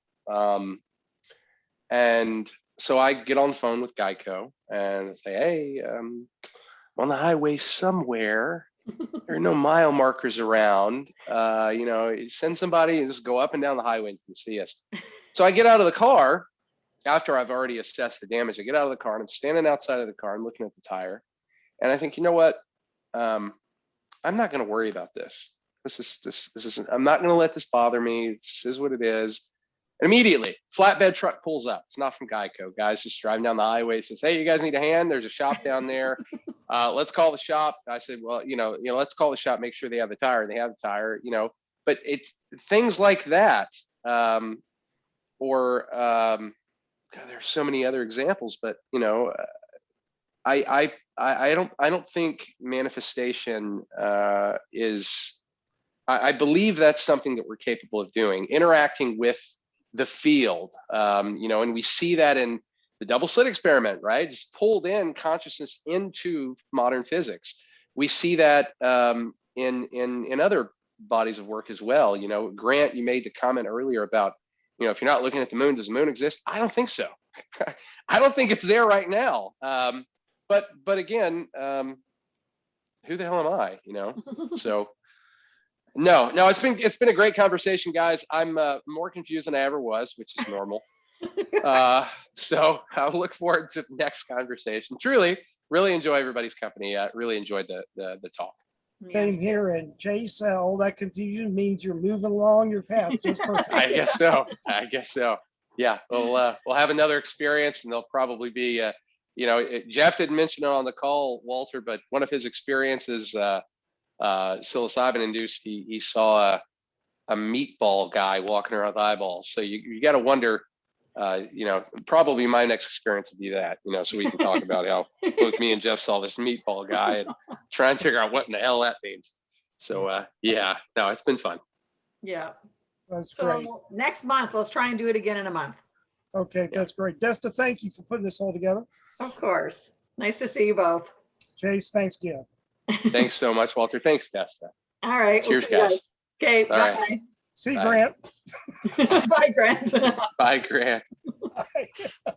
And so I get on the phone with Geico and say, hey, I'm on the highway somewhere. There are no mile markers around. You know, send somebody and just go up and down the highway and see us. So I get out of the car after I've already assessed the damage. I get out of the car and I'm standing outside of the car and looking at the tire. And I think, you know what? I'm not going to worry about this. This is, I'm not going to let this bother me. This is what it is. And immediately, flatbed truck pulls up. It's not from Geico. Guys just driving down the highway, says, hey, you guys need a hand? There's a shop down there. Let's call the shop. I said, well, you know, let's call the shop, make sure they have the tire. And they have the tire, you know, but it's things like that. God, there's so many other examples, but you know, I don't think manifestation is. I believe that's something that we're capable of doing, interacting with the field, you know, and we see that in the double slit experiment, right? Just pulled in consciousness into modern physics. We see that in other bodies of work as well. You know, Grant, you made the comment earlier about, you know, if you're not looking at the moon, does the moon exist? I don't think so. I don't think it's there right now. But again, who the hell am I? You know, so. No, it's been a great conversation, guys. I'm more confused than I ever was, which is normal. So I'll look forward to the next conversation. Truly, really enjoy everybody's company. Really enjoyed the talk. Same here, and Chase, all that confusion means you're moving along your path just perfect. I guess so. Yeah, we'll have another experience, and there'll probably be, you know, Jeff didn't mention it on the call, Walter, but one of his experiences. Psilocybin induced, he saw a meatball guy walking around with eyeballs. So you got to wonder, you know, probably my next experience would be that, you know, so we can talk about how both me and Jeff saw this meatball guy and try and figure out what in the hell that means. So yeah, no, it's been fun. Yeah. That's so great. Next month, let's try and do it again in a month. Okay, that's great. Desta, thank you for putting this all together. Of course. Nice to see you both. Chase, thanks again. Thanks so much, Walter. Thanks, Tessa. All right. we'll Cheers, see you guys. Okay, All right. bye. See, Bye. Grant. Bye, Grant. Bye, Grant. Bye.